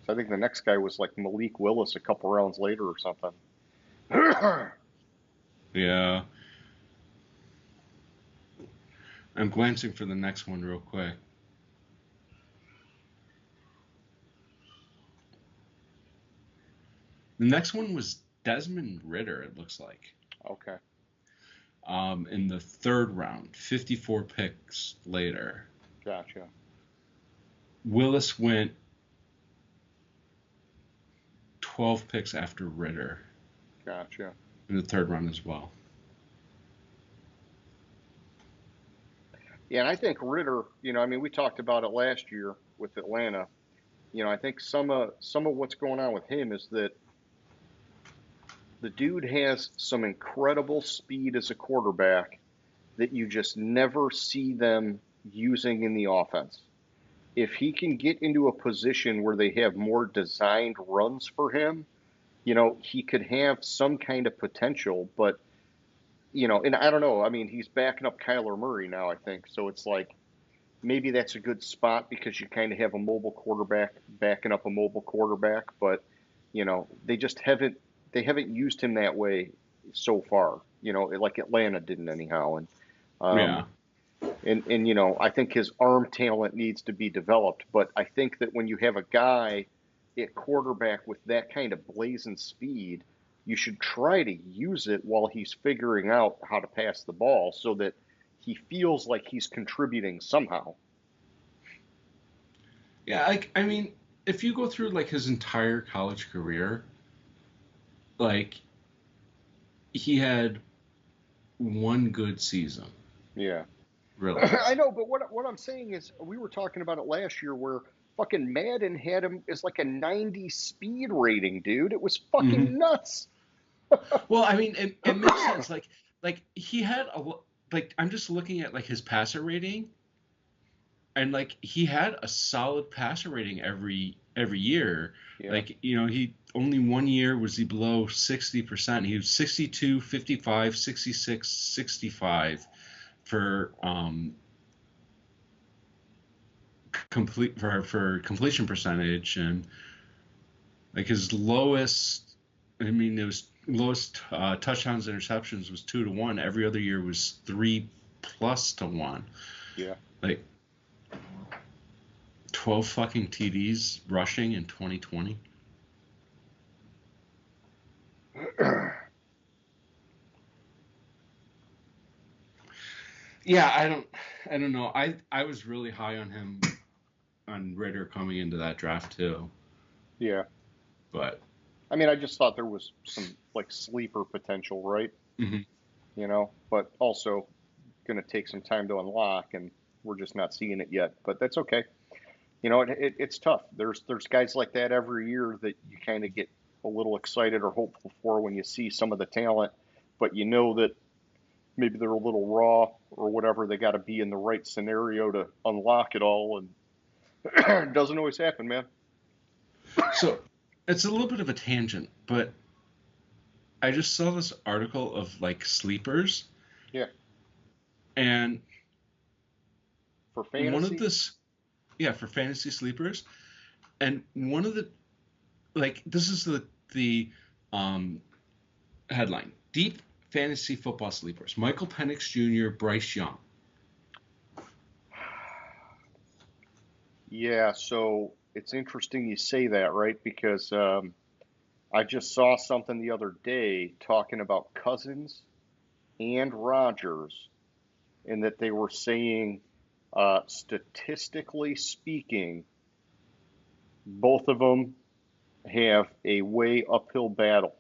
So I think the next guy was like Malik Willis a couple rounds later or something. Yeah. I'm glancing for the next one real quick. The next one was Desmond Ridder, it looks like. Okay. In the third round, 54 picks later. Gotcha. Willis went 12 picks after Ridder Gotcha. in the third round as well. Yeah, and I think Ridder, we talked about it last year with Atlanta. I think some of what's going on with him is that the dude has some incredible speed as a quarterback that you just never see them using in the offense. If he can get into a position where they have more designed runs for him, he could have some kind of potential, but and I don't know. I mean, he's backing up Kyler Murray now, I think. So it's like maybe that's a good spot because you kind of have a mobile quarterback backing up a mobile quarterback, but they just haven't used him that way so far. Like Atlanta didn't anyhow. And Yeah. and I think his arm talent needs to be developed, but I think that when you have a guy at quarterback with that kind of blazing speed, you should try to use it while he's figuring out how to pass the ball so that he feels like he's contributing somehow. Yeah, I mean, if you go through like his entire college career, like he had one good season. Yeah. Really. I know, but what I'm saying is we were talking about it last year where fucking Madden had him as like a 90 speed rating, dude. It was fucking nuts. Well, I mean, it makes sense. Like he had I'm just looking at like his passer rating, and like he had a solid passer rating every year. Yeah. Like he only one year was he below 60%. He was 62, 55, 66, 65 for completion percentage, and like his lowest. I mean, it was lowest touchdowns interceptions was 2-1. Every other year was 3+1. Yeah. Like 12 fucking TDs rushing in 2020. Yeah, I don't know. I was really high on him, on Ridder coming into that draft too. Yeah. But I mean, I just thought there was some like sleeper potential, right? But also going to take some time to unlock, and we're just not seeing it yet. But that's okay. It's tough. There's guys like that every year that you kind of get a little excited or hopeful for when you see some of the talent, but that maybe they're a little raw or whatever. They got to be in the right scenario to unlock it all, and it doesn't always happen, man. So it's a little bit of a tangent, but I just saw this article of like sleepers. Yeah. And for one of fantasy. this, for fantasy sleepers, and one of the this is the headline: Deep Fantasy Football Sleepers. Michael Penix Jr., Bryce Young. Yeah, so it's interesting you say that, right? Because I just saw something the other day talking about Cousins and Rodgers, and that they were saying, statistically speaking, both of them have a way uphill battle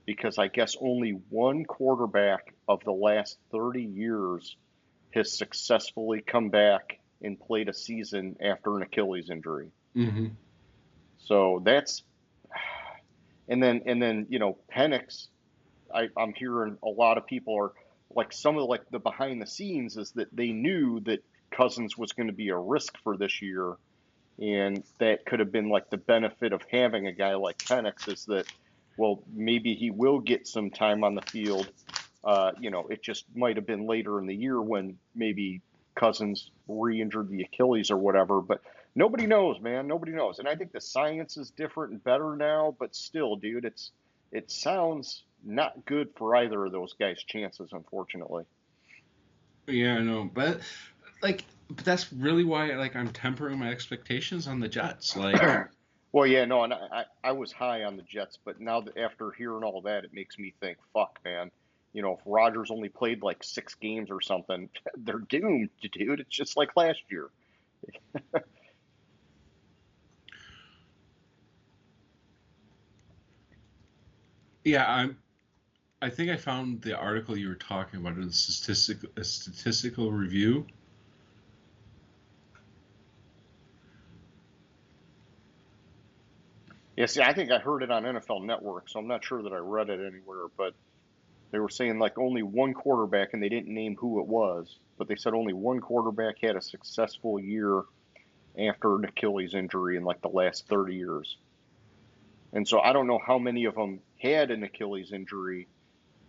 because I guess only one quarterback of the last 30 years has successfully come back and played a season after an Achilles injury. Mm-hmm. So that's, and then Penix. I'm hearing a lot of people are like some of the behind the scenes is that they knew that Cousins was going to be a risk for this year, and that could have been like the benefit of having a guy like Penix is that, well, maybe he will get some time on the field. It just might have been later in the year when maybe Cousins re-injured the Achilles or whatever, but nobody knows, man. Nobody knows. And I think the science is different and better now, but still, dude, it sounds not good for either of those guys' chances, unfortunately. Yeah, I know, but but that's really why I'm tempering my expectations on the Jets. Well, yeah, no, and I was high on the Jets, but now that after hearing all that, it makes me think, fuck, man. If Rodgers only played like 6 games or something, they're doomed, dude. It's just like last year. Yeah, I think I found the article you were talking about in a statistical review. Yeah, see, I think I heard it on NFL Network, so I'm not sure that I read it anywhere, but they were saying like only one quarterback, and they didn't name who it was, but they said only one quarterback had a successful year after an Achilles injury in like the last 30 years. And so I don't know how many of them had an Achilles injury.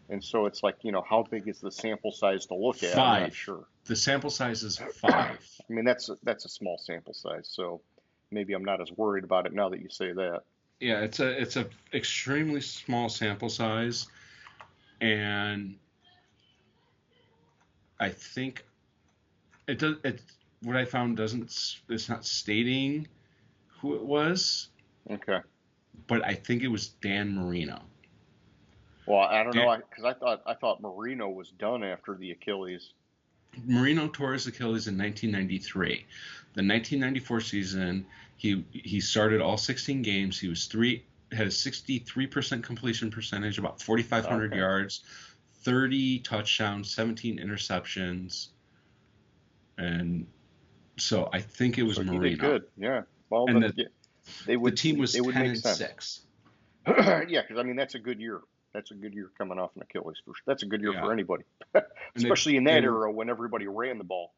And so it's like, how big is the sample size to look at? I'm not 5. sure. The sample size is 5. I mean, that's a small sample size, so maybe I'm not as worried about it now that you say that. Yeah, it's a extremely small sample size, and I think it does. What I found doesn't. It's not stating who it was, Okay. but I think it was Dan Marino. Well, I don't Dan, know, because I thought Marino was done after the Achilles. Marino tore his Achilles in 1993. The 1994 season, he started all 16 games. He had a 63% completion percentage, about 4,500 Okay. yards, 30 touchdowns, 17 interceptions, and so I think it was So he did Marino. good. Yeah. Well, And yeah, they the would team was it would 10 make and sense. 6. Yeah, because I mean that's a good year. That's a good year coming off an Achilles. That's a good year Yeah, for anybody, and especially in they that were era when everybody ran the ball.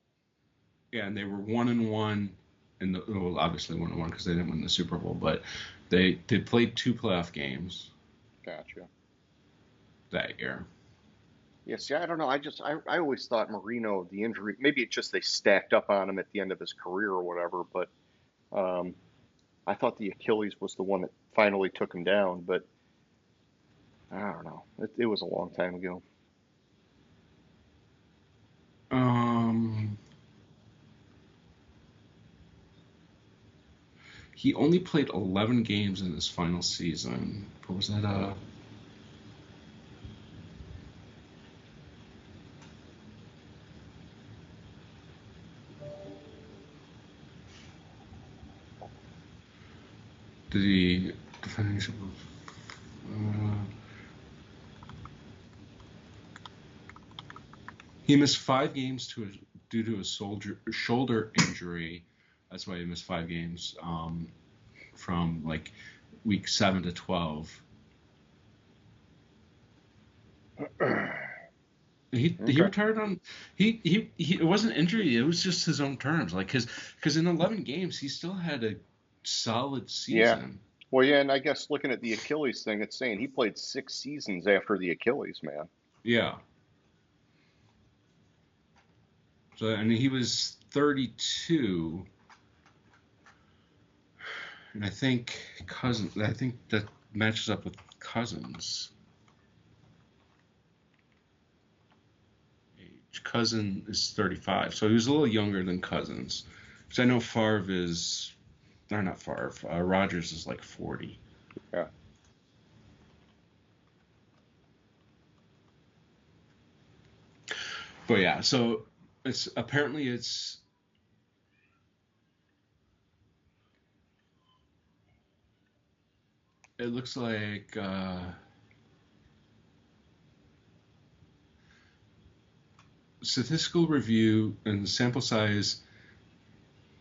and they were 1-1, and well, obviously 1-1 because they didn't win the Super Bowl, but they played 2 playoff games Gotcha. that year. Yeah, see, I don't know. I always thought Marino, the injury, maybe it's just they stacked up on him at the end of his career or whatever, but um, I thought the Achilles was the one that finally took him down, but I don't know. It was a long time ago. Um, he only played 11 games in his final season. What was that? Did he? Uh, he missed 5 games due to a shoulder injury. That's why he missed 5 games. From week 7 to 12. He Okay. retired on it wasn't injury, it was just his own terms, because in 11 games he still had a solid Yeah. season. Well, yeah, and I guess looking at the Achilles thing, it's saying he played 6 seasons after the Achilles, man. Yeah, so I mean he was 32, and I think that matches up with Cousins. Age. Cousin is 35, so he was a little younger than Cousins. Because I know Rodgers is like 40. Yeah. But yeah, so it's it looks like statistical review and the sample size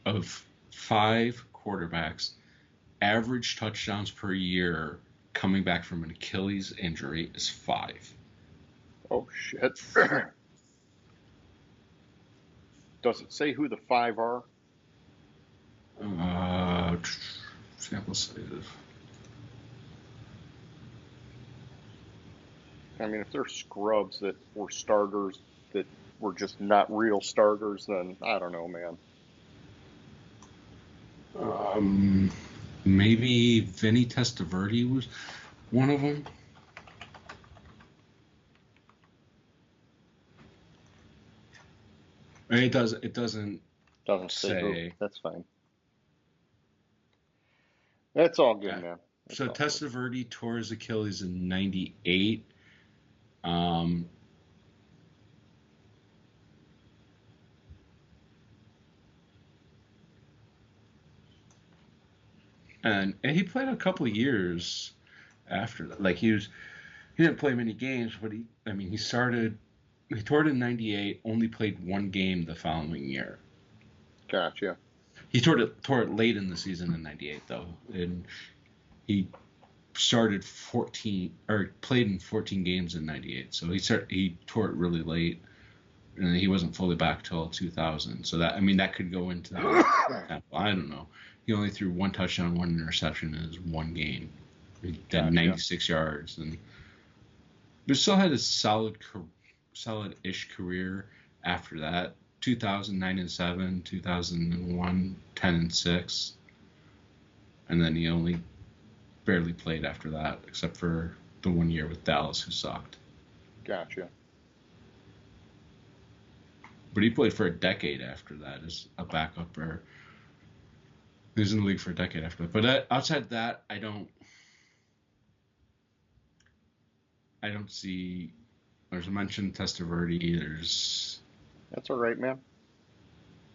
of 5 quarterbacks, average touchdowns per year coming back from an Achilles injury is 5. Oh, shit. Does it say who the 5 are? Sample size. I mean, if they're scrubs that were starters that were just not real starters, then I don't know, man. Maybe Vinny Testaverde was one of them. It doesn't say who. That's fine. That's all good, man. So Testaverde tore his Achilles in '98. And he played a couple of years after that. Like he didn't play many games, but he tore it in '98, only played 1 game the following year. Gotcha. He tore it late in the season in '98 though. And he started 14 or played in 14 games in '98. So he tore it really late. And he wasn't fully back till 2000. So that could go into that. I don't know. He only threw 1 touchdown, 1 interception in his 1 game. He had 96 yards, but still had a solid-ish career after that. 2009-7, 2001, 10-6, and then he only barely played after that, except for the 1 year with Dallas, who sucked. Gotcha. But he played for a decade after that as a backup, or he was in the league for a decade after that. But outside that, I don't see. There's a mention Testaverde. That's all right, man.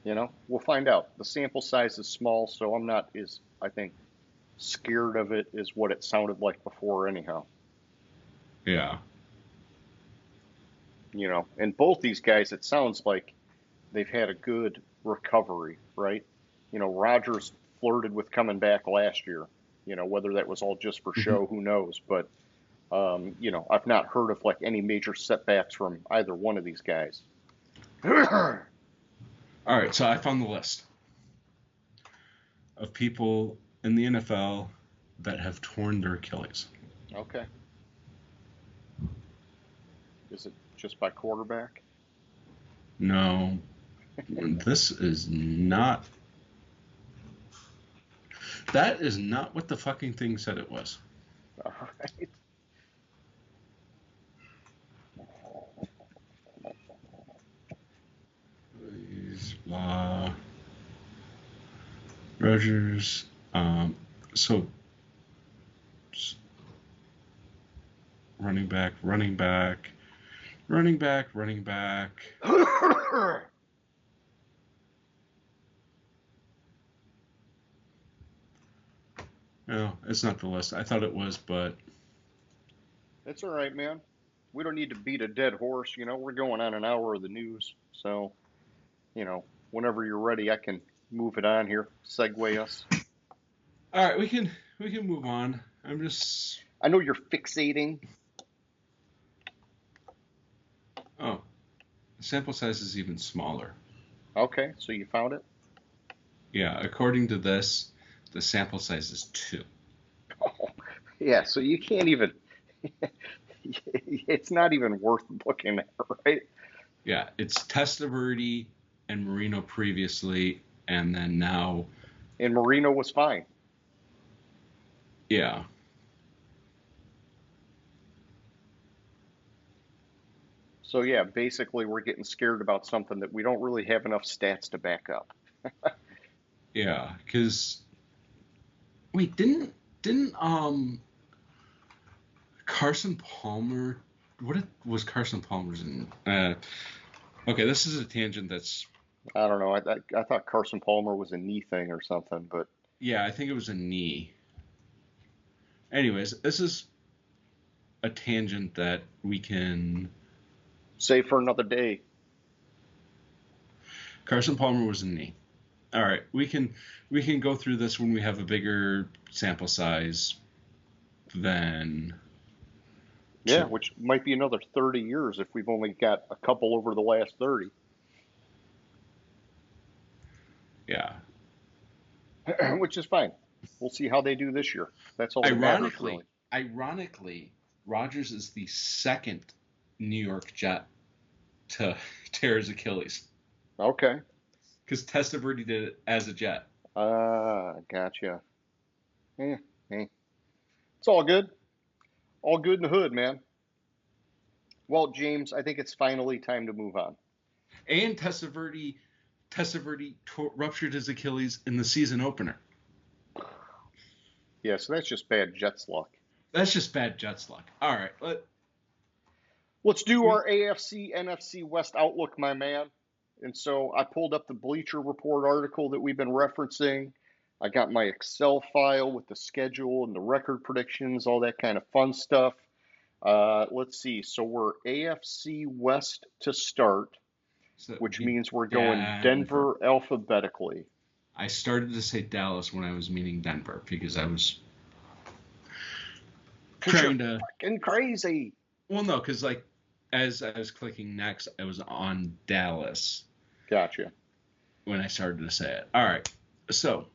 We'll find out. The sample size is small, so I'm not I think, scared of it as what it sounded like before anyhow. Yeah. And both these guys, it sounds like they've had a good recovery, right? Rodgers flirted with coming back last year. Whether that was all just for show, who knows? But, I've not heard of like any major setbacks from either one of these guys. All right, so I found the list of people in the NFL that have torn their Achilles. Okay. Is it just by quarterback? No. This is not. That is not what the fucking thing said it was. All right. Blah. Rodgers. So running back. No, it's not the list. I thought it was, but It's all right, man. We don't need to beat a dead horse. We're going on an hour of the news. So, whenever you're ready, I can move it on here. Segue us. All right, we can move on. I know you're fixating. Oh, the sample size is even smaller. Okay, so you found it? Yeah, according to this, the sample size is 2. Oh, yeah, so you can't even. It's not even worth looking at, right? Yeah, it's Testaverde and Marino previously, and then now, And Marino was fine. yeah. So yeah, basically we're getting scared about something that we don't really have enough stats to back up. Yeah, because wait, didn't Carson Palmer, was Carson Palmer's in? Okay, this is a tangent that's, I don't know. I thought Carson Palmer was a knee thing or something, but yeah, I think it was a knee. Anyways, this is a tangent that we can. save for another day. Carson Palmer was a knee. All right, we can go through this when we have a bigger sample size than Yeah, two. which might be another 30 years if we've only got a couple over the last 30. Yeah. Which is fine. We'll see how they do this year. That's all that matters, really. Ironically, Rodgers is the second New York Jet to tear his Achilles Okay. because Testaverde did it as a Jet. Gotcha. Yeah, hey. It's all good. All good in the hood, man. Well, James, I think it's finally time to move on. And Testaverde ruptured his Achilles in the season opener. Yeah, so that's just bad Jets luck. That's just bad Jets luck. All right, Let's do our AFC NFC West Outlook, my man. And so I pulled up the Bleacher Report article that we've been referencing. I got my Excel file with the schedule and the record predictions, all that kind of fun stuff. Let's see. So we're AFC West to start, so which means we're going Denver alphabetically. I started to say Dallas when I was meaning Denver because I was trying to. Fucking crazy. Well, no, because like as I was clicking next, I was on Dallas. Gotcha. When I started to say it. All right. So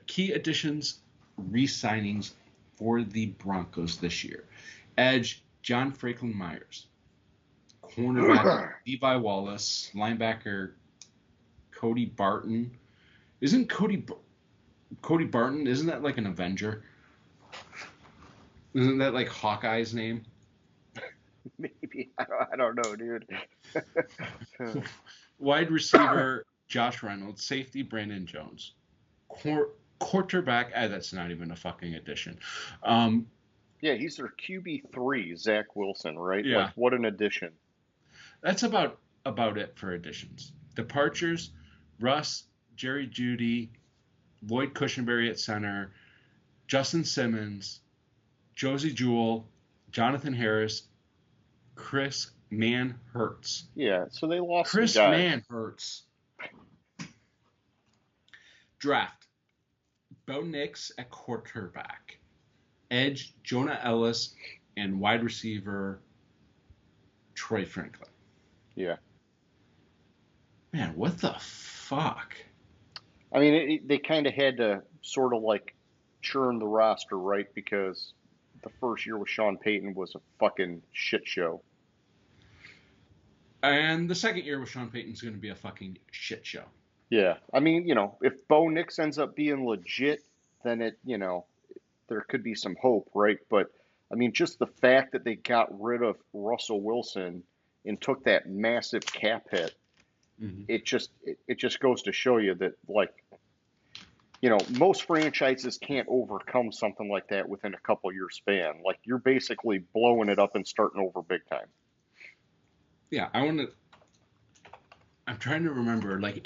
key additions, re-signings for the Broncos this year. Edge, John Franklin Myers. Cornerback, Levi Wallace. Linebacker, Cody Barton. Isn't Cody Barton, isn't that like an Avenger? Isn't that like Hawkeye's name? Maybe. I don't know, dude. Wide receiver, Josh Reynolds. Safety, Brandon Jones. Quarterback, that's not even a fucking addition. Yeah, he's their QB3, Zach Wilson, right? Yeah. Like, what an addition. That's about it for additions. Departures, Russ, Jerry Jeudy, Lloyd Cushenberry at center, Justin Simmons, Josie Jewell, Jonathan Harris, Chris Manhertz. Yeah, so they lost Chris some guys. Manhertz. Draft, Bo Nix at quarterback. Edge, Jonah Ellis, and wide receiver, Troy Franklin. Yeah. Man, what the fuck? I mean, they kind of had to sort of like churn the roster, right? Because the first year with Sean Payton was a fucking shit show. And the second year with Sean Payton's going to be a fucking shit show. Yeah. I mean, if Bo Nix ends up being legit, then there could be some hope, right? But I mean, just the fact that they got rid of Russell Wilson and took that massive cap hit, it just goes to show you that, like, most franchises can't overcome something like that within a couple year span. Like, you're basically blowing it up and starting over big time. Yeah, I'm trying to remember, like,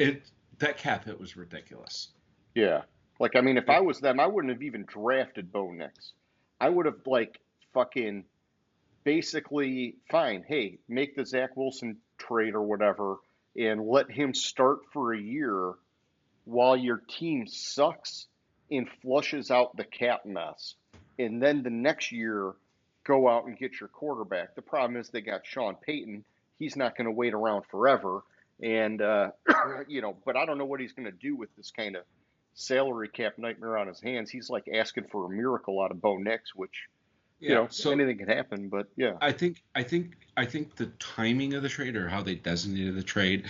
that cap hit was ridiculous. Yeah. Like, I mean, if I was them, I wouldn't have even drafted Bo Nix. I would have, like, fucking basically, fine, hey, make the Zach Wilson trade or whatever and let him start for a year while your team sucks and flushes out the cap mess. And then the next year, go out and get your quarterback. The problem is they got Sean Payton. He's not going to wait around forever. And, but I don't know what he's going to do with this kind of salary cap nightmare on his hands. He's like asking for a miracle out of Bo Nix, which, so anything can happen. But yeah, I think the timing of the trade, or how they designated the trade,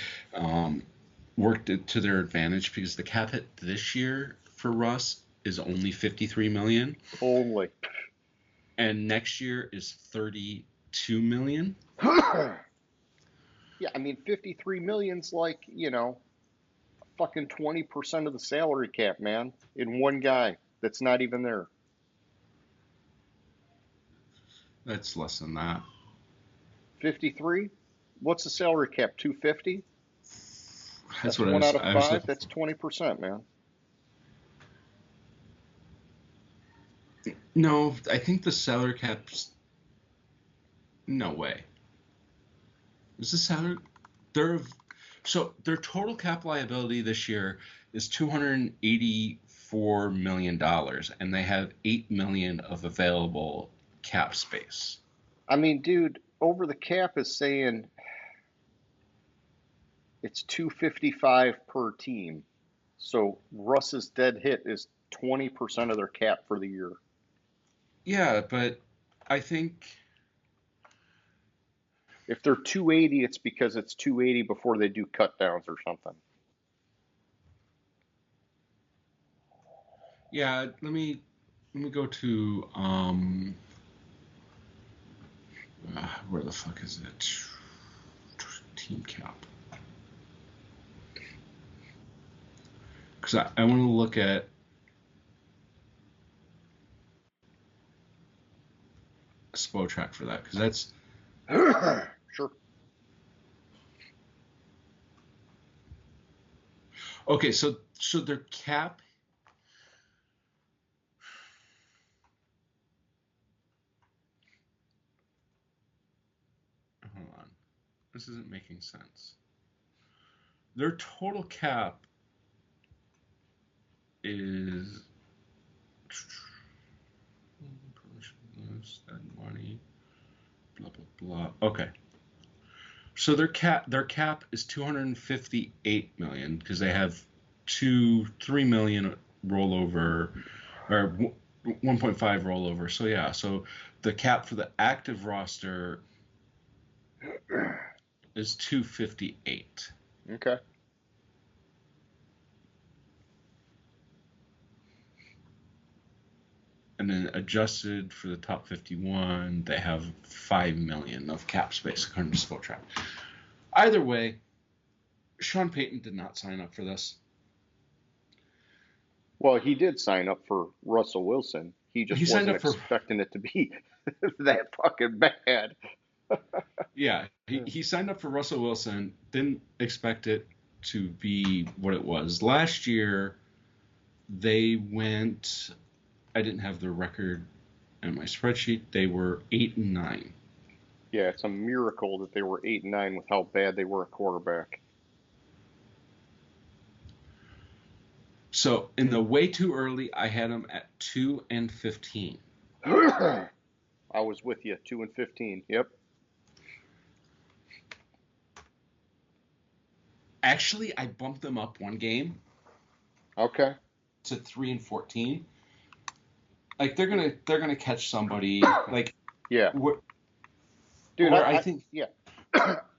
worked it to their advantage because the cap hit this year for Russ is only 53 million, Only. and next year is 32 million. Yeah, I mean, 53 million's like, fucking 20% of the salary cap, man, in one guy that's not even there. That's less than that. 53? What's the salary cap? 250? That's what one out of I was five. looking That's 20%, man. for. No, I think the salary cap's no way. Is the salary their total cap liability this year is $284 million, and they have $8 million of available cap space. I mean, dude, over the cap is saying it's 255 per team. So Russ's dead hit is 20% of their cap for the year. Yeah, but I think If they're 280, it's because it's 280 before they do cut downs or something. yeah. Let me go to where the fuck is it? Team cap. Because I want to look at SPO track for that because that's Sure. okay. So their cap. Hold on, this isn't making sense. Their total cap is that money, blah blah blah. Okay, so their cap is 258 million because they have 3 million rollover or 1.5 rollover. So yeah, so the cap for the active roster is 258. Okay. And then adjusted for the top 51, they have 5 million of cap space according to Spotrac. Either way, Sean Payton did not sign up for this. Well, he did sign up for Russell Wilson. He just wasn't expecting it to be that fucking bad. Yeah, he signed up for Russell Wilson, didn't expect it to be what it was. Last year, they went, I didn't have the record in my spreadsheet, they were 8-9. Yeah, it's a miracle that they were 8-9 with how bad they were at quarterback. So in the way too early, I had them at 2-15. I was with you, 2-15. Yep. Actually, I bumped them up one game. Okay. To 3-14. Like they're gonna catch somebody. Like yeah. Dude, I think yeah.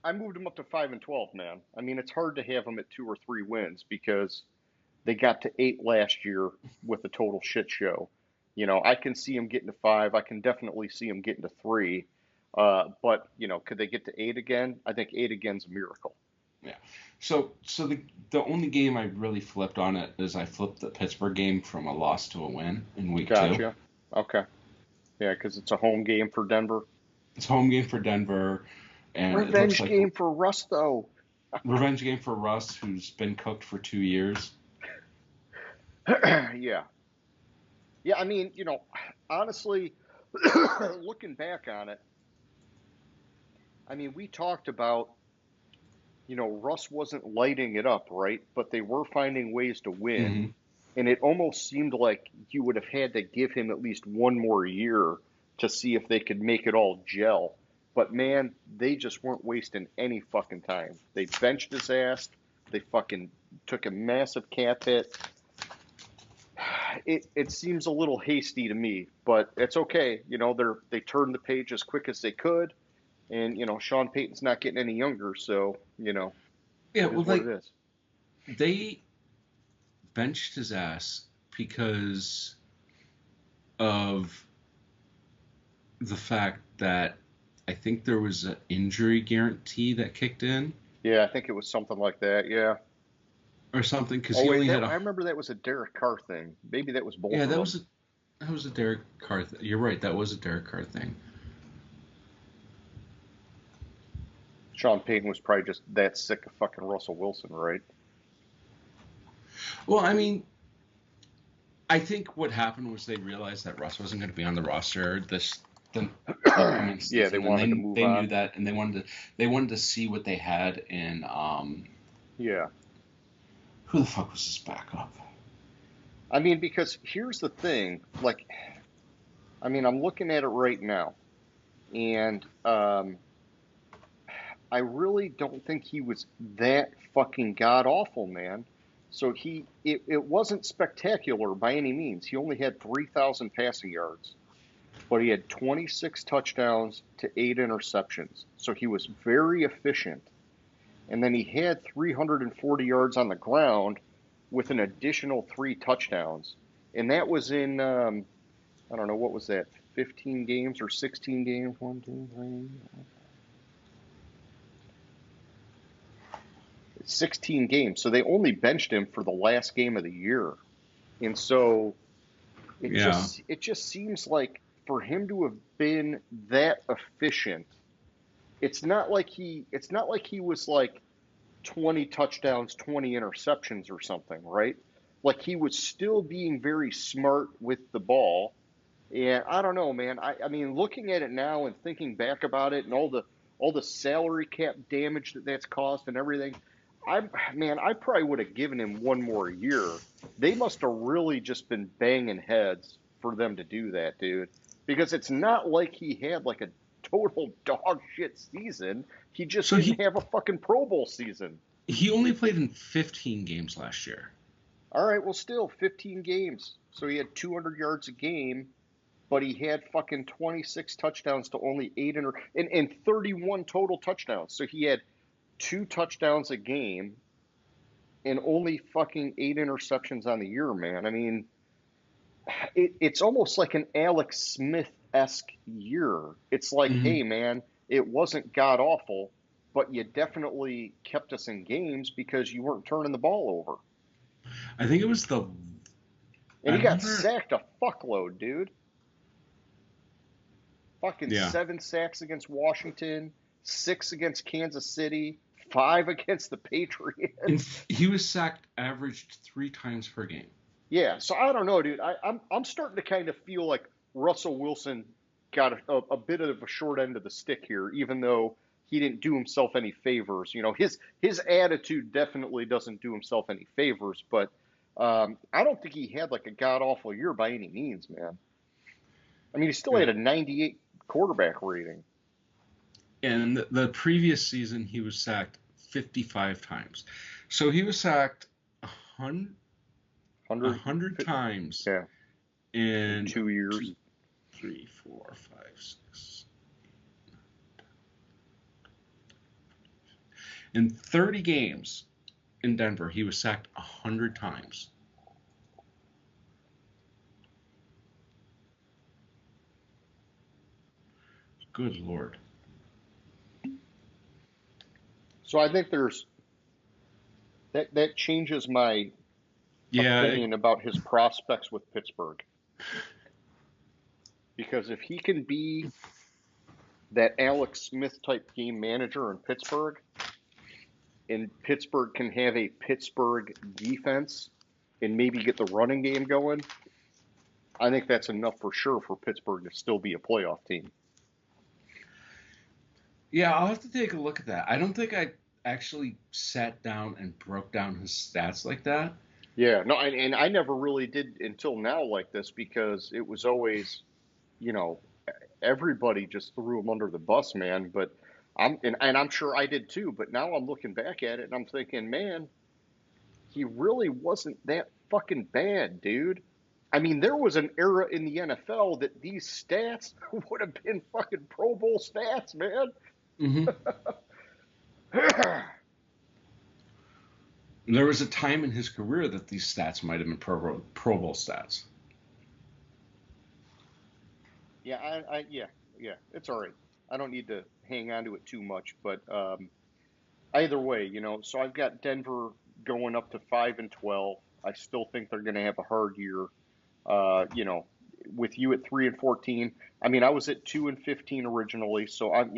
I moved them up to 5-12, man. I mean, it's hard to have them at 2 or 3 wins because they got to 8 last year with a total shit show. I can see them getting to 5. I can definitely see them getting to 3. But could they get to 8 again? I think 8 again's a miracle. Yeah. So the only game I really flipped on it is I flipped the Pittsburgh game from a loss to a win in week 2. Gotcha. Okay. Yeah, because it's a home game for Denver. It's a home game for Denver. And revenge it looks like game for Russ, though. Revenge game for Russ, who's been cooked for 2 years. Yeah. Yeah, I mean, honestly, looking back on it, I mean, we talked about, Russ wasn't lighting it up, right? But they were finding ways to win. Mm-hmm. And it almost seemed like you would have had to give him at least one more year to see if they could make it all gel. But, man, they just weren't wasting any fucking time. They benched his ass. They fucking took a massive cap hit. It seems a little hasty to me, but it's okay. They turned the page as quick as they could. And, Sean Payton's not getting any younger, so, Yeah, well, like, what it is. they benched his ass because of the fact that I think there was an injury guarantee that kicked in Yeah, I think it was something like that. Yeah. or something because Oh he wait, only had I a remember that was a Derek Carr thing. Maybe that was both yeah of them. that was a Derek Carr you're right, that was a Derek Carr thing. Sean Payton was probably just that sick of fucking Russell Wilson, right? Well, I mean, I think what happened was they realized that Russ wasn't going to be on the roster this the upcoming Yeah, they season, and wanted to move they knew on. that, and they wanted to see what they had in Yeah. who the fuck was his backup? I mean, because here's the thing, like, I mean, I'm looking at it right now, and I really don't think he was that fucking god awful, man. So it wasn't spectacular by any means. He only had 3,000 passing yards, but he had 26 touchdowns to 8 interceptions. So he was very efficient. And then he had 340 yards on the ground with an additional 3 touchdowns. And that was in, I don't know, what was that, 15 games or 16 games? 1, 2, 3, 16 games. So they only benched him for the last game of the year. And so Yeah. it just seems like for him to have been that efficient, it's not like he was like 20 touchdowns, 20 interceptions or something, right? Like he was still being very smart with the ball. And I don't know, man. I mean, looking at it now and thinking back about it and all the salary cap damage that's caused and everything, I probably would have given him one more year. They must have really just been banging heads for them to do that, dude. Because it's not like he had like a total dog shit season. He just So didn't have a fucking Pro Bowl season. he only played in 15 games last year. All right, well, still 15 games. So he had 200 yards a game, but he had fucking 26 touchdowns to only and 31 total touchdowns. So he had 2 touchdowns a game and only fucking 8 interceptions on the year, man. I mean, it's almost like an Alex Smith-esque year. It's like, Hmm. hey, man, it wasn't god awful, but you definitely kept us in games because you weren't turning the ball over. I think it was And I he got remember. sacked a fuckload, dude. Fucking Yeah. 7 sacks against Washington, 6 against Kansas City, 5 against the And Patriots. he was sacked averaged 3 times per game. Yeah, so I don't know, dude. I'm starting to kind of feel like Russell Wilson got a bit of a short end of the stick here, even though he didn't do himself any favors. You know, his attitude definitely doesn't do himself any favors, but I don't think he had like a god awful year by any means, man. I mean, he still had Yeah. a 98 quarterback rating. And the previous season, he was sacked 55 times. So he was sacked 100, 100, 100 times yeah, in in 2 years. 3, 4, 5, 6. In 30 games in Denver, he was sacked 100 times. Good Lord. So I think there's that changes my Yeah. opinion about his prospects with Pittsburgh. Because if he can be that Alex Smith type game manager in Pittsburgh, and Pittsburgh can have a Pittsburgh defense and maybe get the running game going, I think that's enough for sure for Pittsburgh to still be a playoff team. Yeah, I'll have to take a look at that. I don't think I actually sat down and broke down his stats like that. Yeah, no, and I never really did until now like this because it was always, you know, everybody just threw him under the bus, man. But and I'm sure I did too. But now I'm looking back at it and I'm thinking, man, he really wasn't that fucking bad, dude. I mean, there was an era in the NFL that these stats would have been fucking Pro Bowl stats, man. Hmm. There was a time in his career that these stats might have been Pro Bowl stats. Yeah, yeah, it's all right. I don't need to hang on to it too much, but either way, so I've got Denver going up to 5-12. I still think they're going to have a hard year. Uh, you know, with you at 3-14. I mean, I was at 2-15 originally, so I'm,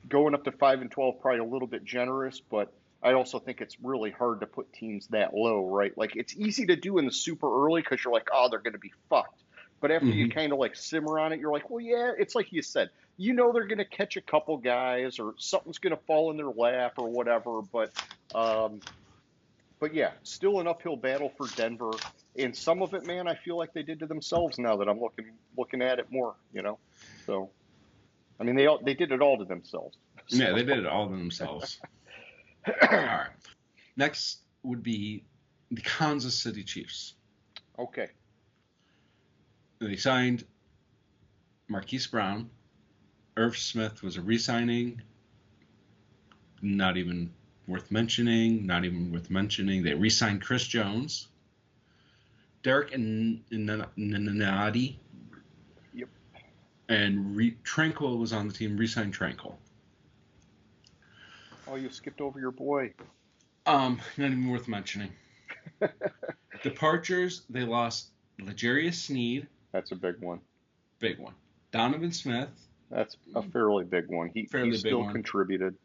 going up to 5-12 probably a little bit generous, but I also think it's really hard to put teams that low, right? Like it's easy to do in the super early because you're like, oh, they're going to be fucked. But after you Hmm. kind of like simmer on it, you're like, well, yeah, it's like you said, they're going to catch a couple guys or something's going to fall in their lap or whatever. Um, but yeah, still an uphill battle for Denver. And some of it, man, I feel like they did to themselves now that I'm looking at it more. So I mean, they did it all to themselves. Yeah, they So did it all themselves. All right. Next would be the Kansas City Chiefs. okay, They signed Marquise Brown. Irv Smith was a re-signing. Not even worth mentioning. Not even worth mentioning. They re-signed Chris Jones. Derek Nnadi yep. and Tranquil was on the team. Re-signed Tranquil. Oh, you skipped over your boy. Not even worth mentioning. Departures, they lost L'Jarius Sneed, That's a big one. big one. Donovan Smith, That's a fairly big one. He fairly big still one. contributed.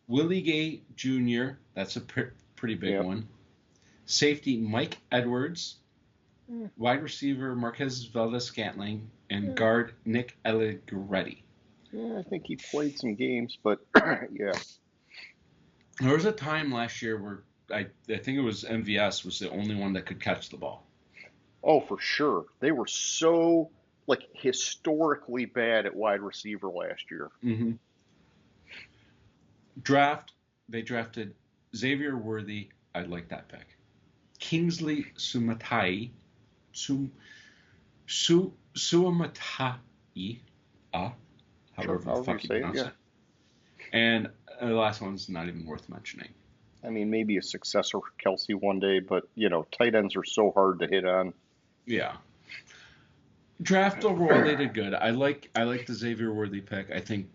Willie Gay Jr., that's a pretty big Yep. one. Safety Mike Edwards, Eh, wide receiver Marquez Valdez-Scantling, and eh, guard Nick Allegretti. yeah, I think he played some games, but yeah, There was a time last year where I think it was MVS was the only one that could catch the ball. oh for sure. They were so like historically bad at wide receiver last year. Mm-hmm. They drafted Xavier Worthy. I like that pick. Kingsley Suamatai, Sure, however the however you fuck you say it, pronounce yeah. it. And the last one's not even worth mentioning. I mean, maybe a successor for Kelsey one day, but tight ends are so hard to hit on. Yeah. Draft overall, they did good. I like the Xavier Worthy pick. I think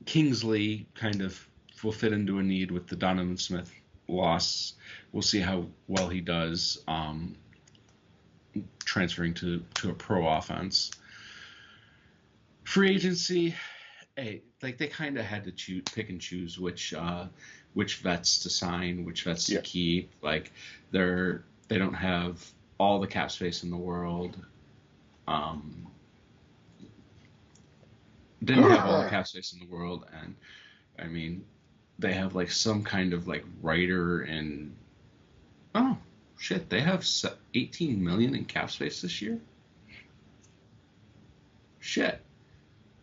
Kingsley kind of will fit into a need with the Donovan Smith loss. We'll see how well he does transferring to a pro offense. Free agency, hey, like they kind of had to pick and choose which vets to sign, which vets to Yeah. keep. Like they don't have all the cap space in the world. Didn't have all the cap space in the world, and I mean, they have like some kind of like writer and oh shit, they have 18 million in cap space this year. Shit,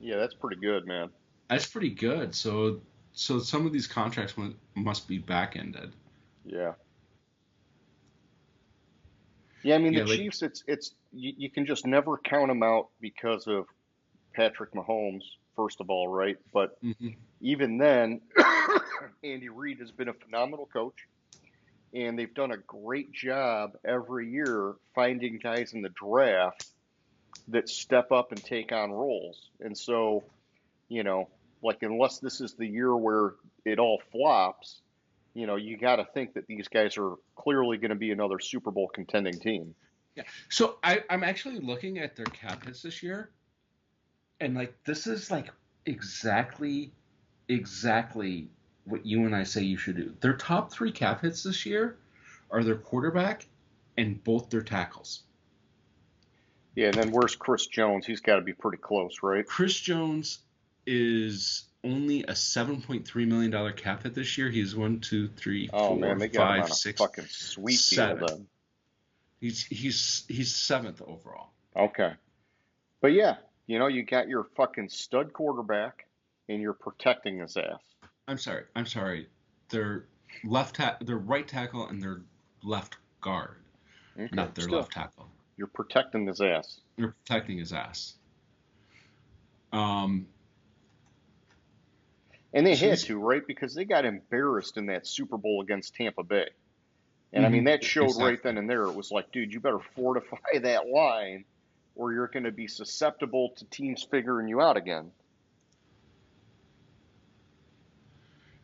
Yeah, that's pretty good, man. that's pretty good. So some of these contracts must be back ended. Yeah. Yeah, I mean the Yeah, like Chiefs. It's you can just never count them out because of Patrick Mahomes, first of all, right? But mhm. even then, Andy Reid has been a phenomenal coach, and they've done a great job every year finding guys in the draft that step up and take on roles. And so, you know, like unless this is the year where it all flops, you got to think that these guys are clearly going to be another Super Bowl contending team. Yeah. So I'm actually looking at their cap hits this year, and like this is like exactly what you and I say you should do. Their top three cap hits this year are their quarterback and both their tackles. Yeah, and then where's Chris Jones? He's got to be pretty close, right? Chris Jones is only a $7.3 million cap hit this year. He's 1, 2, 3, Oh man, 4, they got him 5, on a 6, fucking sweet deal 7. then. He's seventh overall. Okay. But yeah, you got your fucking stud quarterback and you're protecting his ass. I'm sorry. Their their right tackle and their left guard, Okay. not their Still, left tackle. you're protecting his ass. They're protecting his ass. Um, And they So had this, to, right? Because they got embarrassed in that Super Bowl against Tampa Bay. And I mean, Mhm, that showed right then exactly. and there. It was like, dude, you better fortify that line or you're going to be susceptible to teams figuring you out again.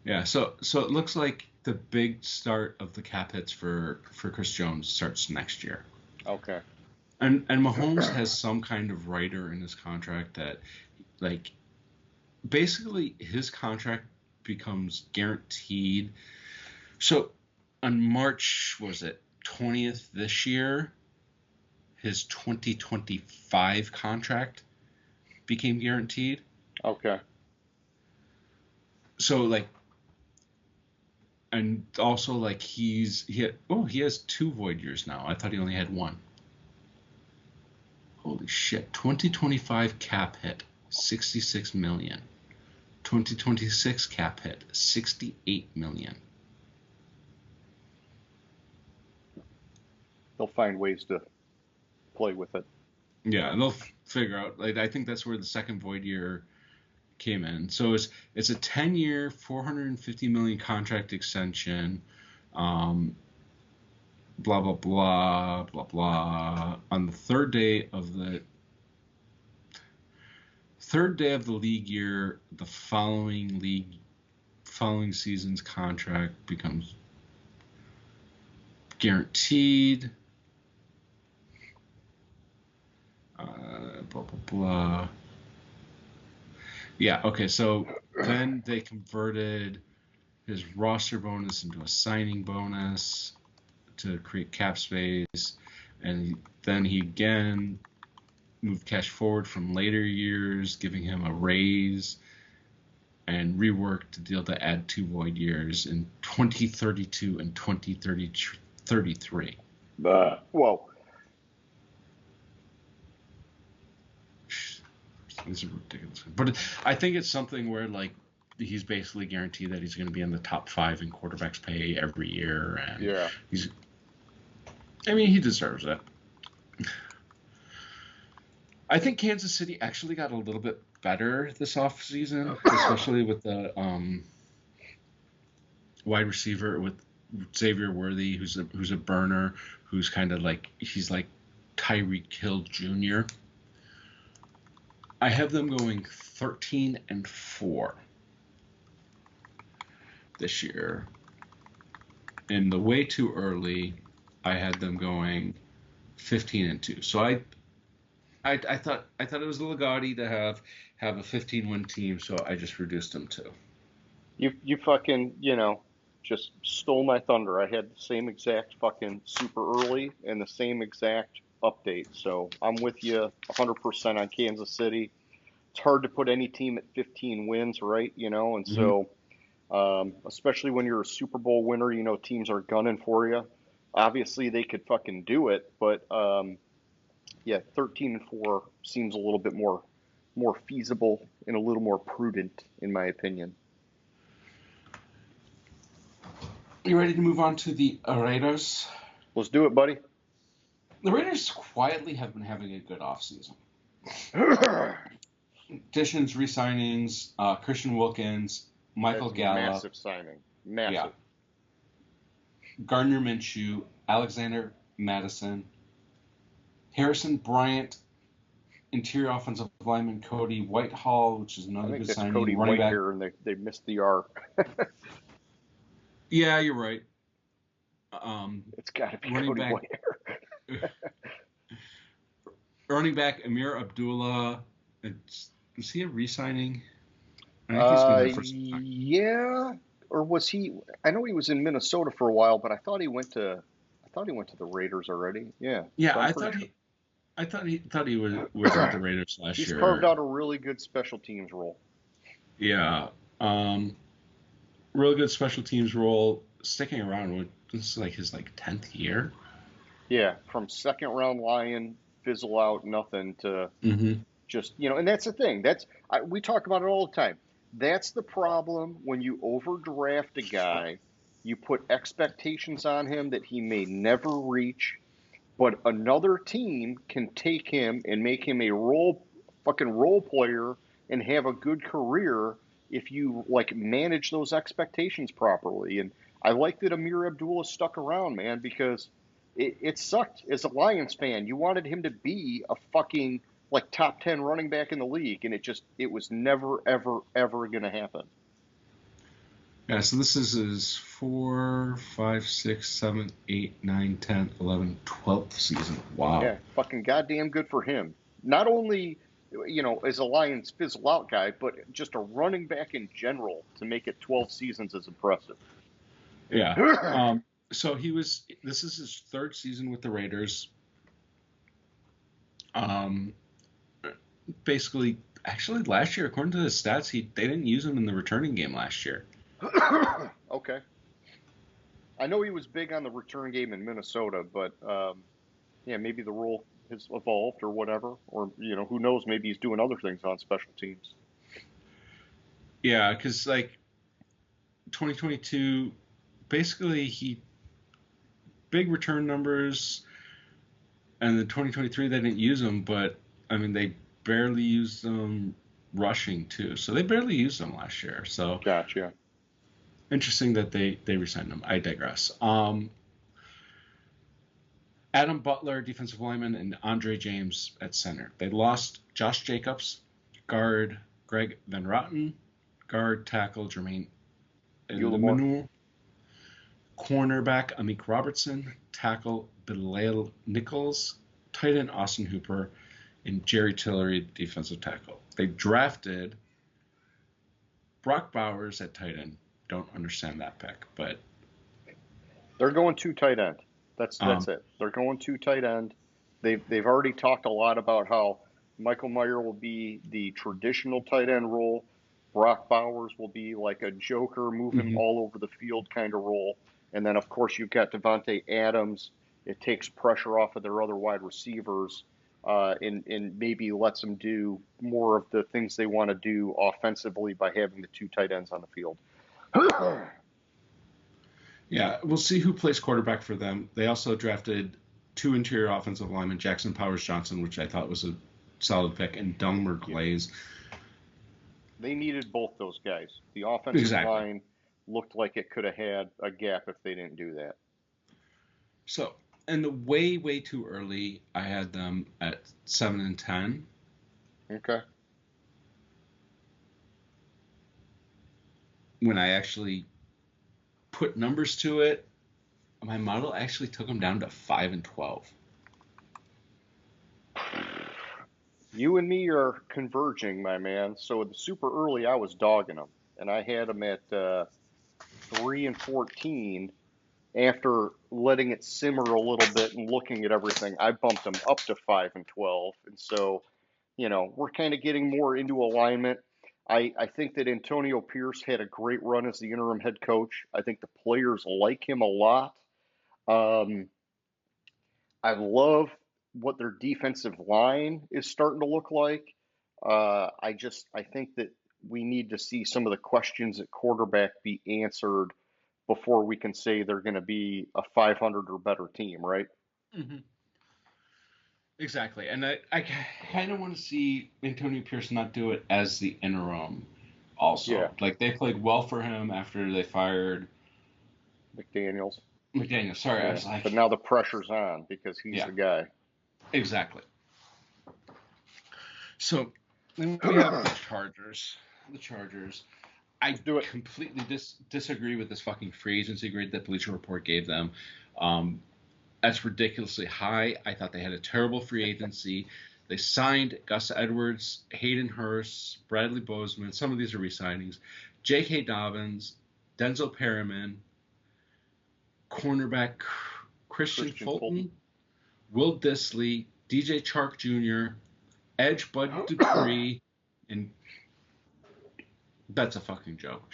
Yeah, so it looks like the big start of the cap hits for Chris Jones starts next year. Okay. And Mahomes has some kind of rider in his contract that like basically his contract becomes guaranteed. So on March was it 20th this year, his 2025 contract became guaranteed. Okay. So like and also like he has 2 void years now. I thought he only had one. Holy shit. 2025 cap hit 66 million. 2026 cap hit 68 million. They'll find ways to play with it. Yeah, and they'll figure out like I think that's where the second void year came in. So it's a 10-year, 450 million contract extension. Um, blah blah blah blah blah. On the third day of the league year, the following season's contract becomes guaranteed. Blah blah blah. Yeah. Okay. So then they converted his roster bonus into a signing bonus to create cap space, and then he again moved cash forward from later years, giving him a raise, and reworked the deal to add 2 void years in 2032 and 2033. Whoa. This is ridiculous. But I think it's something where like he's basically guaranteed that he's going to be in the top 5 in quarterbacks pay every year, and Yeah. he deserves it. I think Kansas City actually got a little bit better this offseason, especially with the wide receiver with Xavier Worthy, who's a burner, who's kind of like he's like Tyreek Hill Jr. I have them going 13-4 this year. In the way too early, I had them going 15-2. So I thought it was a little gaudy to have a 15-win team, so I just reduced them to. You fucking, just stole my thunder. I had the same exact fucking super early and the same exact update. So I'm with you 100% on Kansas City. It's hard to put any team at 15 wins, right? And so, especially when you're a Super Bowl winner, teams are gunning for you. Obviously, they could fucking do it, but yeah, 13-4 seems a little bit more feasible and a little more prudent, in my opinion. You ready to move on to the Raiders? Let's do it, buddy. The Raiders quietly have been having a good offseason. Additions, re-signings, Christian Wilkins, Michael That's a Gallup. massive signing. Massive. Yeah. Gardner Minshew, Alexander Madison, Harrison Bryant, interior offensive lineman Cody Whitehall, which is I another think good that's signing. Cody Running back. Whitehair, and they missed the R. Yeah, you're right. It's got to be running Cody back. Whitehair. Running back Amir Abdullah. Is he a re-signing? I think he's been there for some time. Yeah, or was he? I know he was in Minnesota for a while, but I thought he went to the Raiders already. Yeah. Yeah, So I thought he was at the Raiders last He's year. carved out a really good special teams role. Yeah, real good special teams role. Sticking around. This is like his 10th year. Yeah, from second round Lion, fizzle out, nothing to just and that's the thing. We talk about it all the time. That's the problem when you overdraft a guy. You put expectations on him that he may never reach, but another team can take him and make him a role player and have a good career if you like manage those expectations properly. And I like that Amir Abdullah stuck around, man, because it sucked as a Lions fan. You wanted him to be a fucking like top 10 running back in the league, and it was never, ever, ever going to happen. Yeah, so this is his 4, 5, 6, 7, 8, 9, 10, 11, 12th season. Wow. Yeah, fucking goddamn good for him. Not only, as a Lions fizzle out guy, but just a running back in general to make it 12 seasons is impressive. Yeah. So this is his third season with the Raiders. Basically, actually last year, according to the stats, they didn't use him in the returning game last year. Okay. I know he was big on the return game in Minnesota, but yeah, maybe the role has evolved or whatever, or who knows? Maybe he's doing other things on special teams. Yeah, because like 2022, basically big return numbers, and then 2023 they didn't use him, but I mean they barely used them rushing too, so they barely used them last year. So gotcha. Interesting that they re-signed him. I digress. Adam Butler, defensive lineman, and Andre James at center. They lost Josh Jacobs, guard Greg Van Roten, guard tackle Jermaine Elimanu, cornerback Amik Robertson, tackle Bilal Nichols, tight end Austin Hooper, and Jerry Tillery, defensive tackle. They drafted Brock Bowers at tight end. Don't understand that pick, but they're going 2 tight end. That's it. They're going 2 tight end. They've already talked a lot about how Michael Mayer will be the traditional tight end role. Brock Bowers will be like a joker, move him all over the field kind of role. And then of course you've got Devontae Adams. It takes pressure off of their other wide receivers, and maybe lets them do more of the things they want to do offensively by having the 2 tight ends on the field. Yeah, we'll see who plays quarterback for them. They also drafted 2 interior offensive linemen, Jackson Powers Johnson, which I thought was a solid pick, and Delmer Glaze. They needed both those guys. The offensive line looked like it could have had a gap if they didn't do that. So, and the way too early, I had them at 7 and 10. Okay. When I actually put numbers to it, my model actually took them down to 5 and 12. You and me are converging, my man. So super early, I was dogging them, and I had them at 3 and 14. After letting it simmer a little bit and looking at everything, I bumped them up to 5 and 12. And so, we're kind of getting more into alignment. I think that Antonio Pierce had a great run as the interim head coach. I think the players like him a lot. I love what their defensive line is starting to look like. I think that we need to see some of the questions at quarterback be answered before we can say they're going to be a 500 or better team, right? Mm-hmm. Exactly. And I kind of want to see Antonio Pierce not do it as the interim also. Yeah. Like, they played well for him after they fired McDaniels, sorry. Yeah. I was like... But now the pressure's on because he's the guy. Exactly. So, then we have the Chargers. I completely disagree with this fucking free agency grade that Bleacher Report gave them. That's ridiculously high. I thought they had a terrible free agency. They signed Gus Edwards, Hayden Hurst, Bradley Bozeman. Some of these are re-signings. J.K. Dobbins, Denzel Perriman, cornerback Christian Fulton, Will Disley, DJ Chark Jr., edge Bud Dupree, and that's a fucking joke.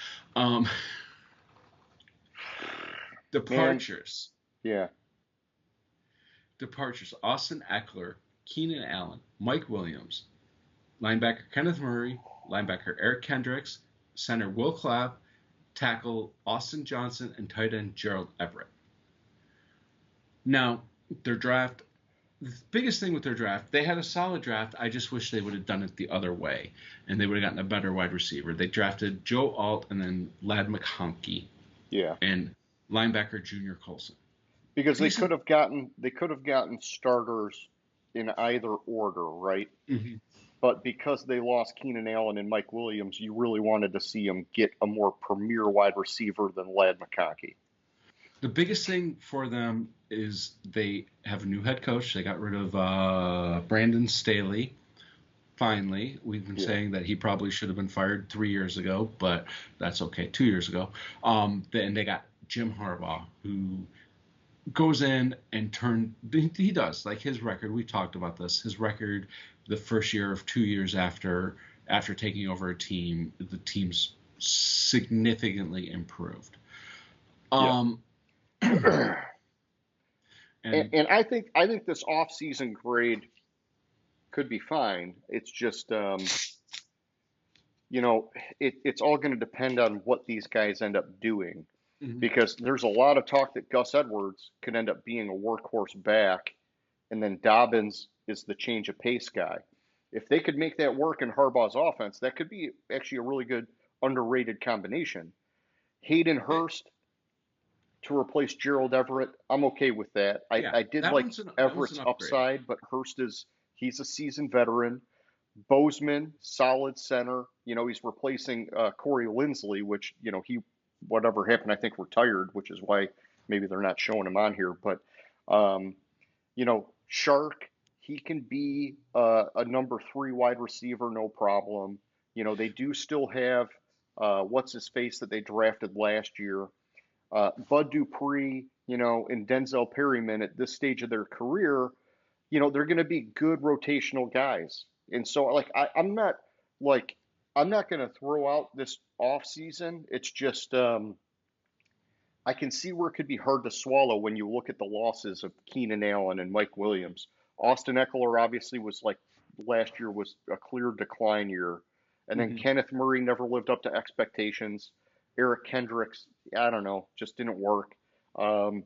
Departures. Man. Yeah. Departures. Austin Eckler, Keenan Allen, Mike Williams, linebacker Kenneth Murray, linebacker Eric Kendricks, center Will Clapp, tackle Austin Johnson, and tight end Gerald Everett. Now, their draft, the biggest thing with their draft, they had a solid draft. I just wish they would have done it the other way, and they would have gotten a better wide receiver. They drafted Joe Alt and then Lad McConkey Yeah, and linebacker Junior Colson. because Decent. they could have gotten starters in either order, right? Mhm. But because they lost Keenan Allen and Mike Williams, you really wanted to see them get a more premier wide receiver than Lad McConkey. The biggest thing for them is they have a new head coach. They got rid of Brandon Staley. Finally, we've been Yeah. saying that he probably should have been fired 3 years ago, but that's okay. 2 years ago, then they got Jim Harbaugh, who goes in and he does like his record. We talked about this. His record, the first year of 2 years after taking over a team, the team's significantly improved. Yeah. Um, and And I think this offseason grade could be fine. It's just it's all going to depend on what these guys end up doing, Mhm. because there's a lot of talk that Gus Edwards could end up being a workhorse back, and then Dobbins is the change of pace guy. If they could make that work in Harbaugh's offense, that could be actually a really good underrated combination. Hayden Hurst to replace Gerald Everett, I'm okay with that. Yeah, I did that like one's an Everett's upgrade. upside, but he's a seasoned veteran. Bozeman, solid center. He's replacing Corey Linsley, which, he, whatever happened, I think retired, which is why maybe they're not showing him on here. But, Shark, he can be a number 3 wide receiver, no problem. They do still have what's his face that they drafted last year. Bud Dupree, and Denzel Perryman at this stage of their career, they're going to be good rotational guys. And so, like, I'm not going to throw out this off season. It's just, I can see where it could be hard to swallow when you look at the losses of Keenan Allen and Mike Williams. Austin Eckler obviously was like last year was a clear decline year. And then Mhm. Kenneth Murray never lived up to expectations. Eric Kendricks, I don't know, just didn't work. Um,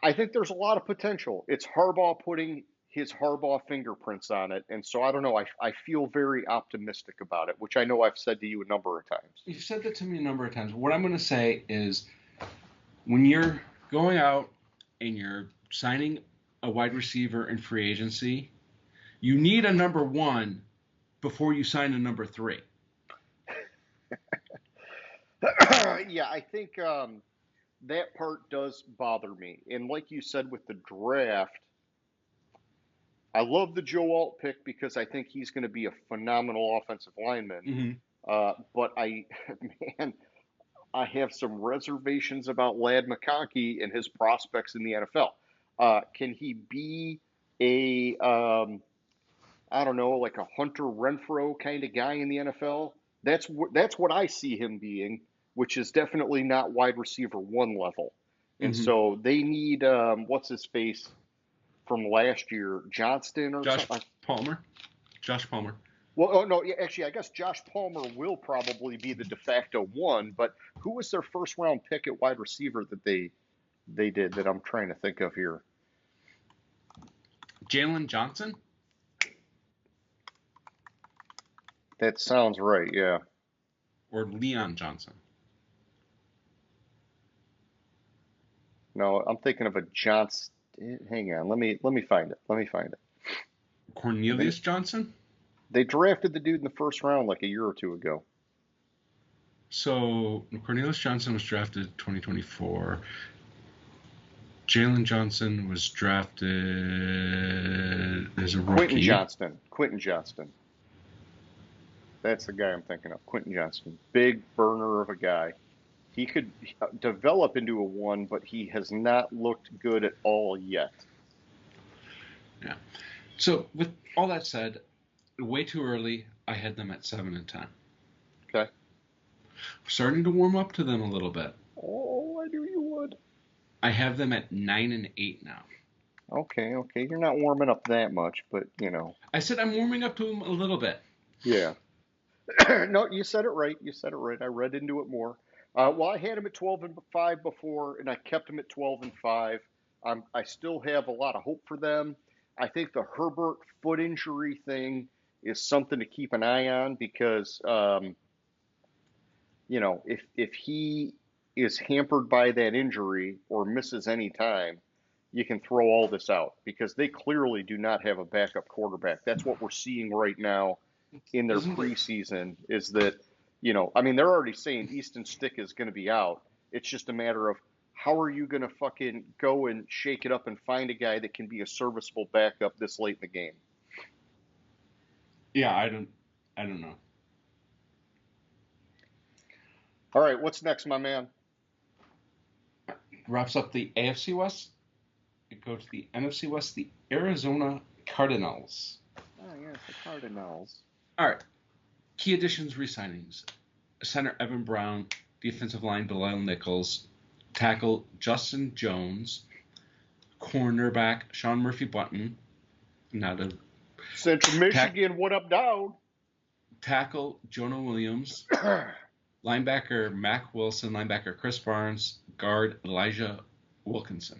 I think there's a lot of potential. It's Harbaugh putting his Harbaugh fingerprints on it. And so I don't know. I feel very optimistic about it, which I know I've said to you a number of times. You've said that to me a number of times. What I'm going to say is when you're going out and you're signing a wide receiver in free agency, you need a number 1 before you sign a number 3. Yeah, I think that part does bother me. And like you said with the draft, I love the Joe Alt pick because I think he's going to be a phenomenal offensive lineman. Mm-hmm. But man, I have some reservations about Lad McConkey and his prospects in the NFL. Can he be a, I don't know, like a Hunter Renfro kind of guy in the NFL? That's what I see him being, which is definitely not wide receiver 1 level. And Mm-hmm. so they need what's his face from last year, Johnston or Josh something. Palmer. Josh Palmer. Well, oh no, yeah, actually, I guess Josh Palmer will probably be the de facto 1. But who was their first round pick at wide receiver that they did that I'm trying to think of here? Jalen Johnson. That sounds right. Yeah. Or Leon Johnson. No, I'm thinking of a Johnston. Hang on, let me find it. Let me find it. Cornelius Johnson. They drafted the dude in the first round like a year or 2 ago. So Cornelius Johnson was drafted 2024. Jalen Johnson was drafted as a rookie. Quentin Johnston. That's the guy I'm thinking of. Quentin Johnston. Big burner of a guy. He could develop into a 1, but he has not looked good at all yet. Yeah. So with all that said, way too early. I had them at 7 and 10. Okay. Starting to warm up to them a little bit. Oh, I knew you would. I have them at 9 and 8 now. Okay. You're not warming up that much, but I said I'm warming up to them a little bit. Yeah. No, you said it right. I read into it more. Well, I had him at 12 and 5 before, and I kept him at 12 and 5. I still have a lot of hope for them. I think the Herbert foot injury thing is something to keep an eye on because, if he is hampered by that injury or misses any time, you can throw all this out because they clearly do not have a backup quarterback. That's what we're seeing right now in their Isn't it? preseason is that, they're already saying Easton Stick is going to be out. It's just a matter of how are you going to fucking go and shake it up and find a guy that can be a serviceable backup this late in the game? Yeah, I don't know. All right, what's next, my man? Wraps up the AFC West. It goes to the NFC West, the Arizona Cardinals. Oh, yes, the Cardinals. All right. Key additions, re-signings. Center Evan Brown, defensive line Bilal Nichols, tackle Justin Jones, cornerback Sean Murphy-Bunting, not a Central Michigan, what up, dog? tackle Jonah Williams, linebacker Mac Wilson, linebacker Chris Barnes, guard Elijah Wilkinson.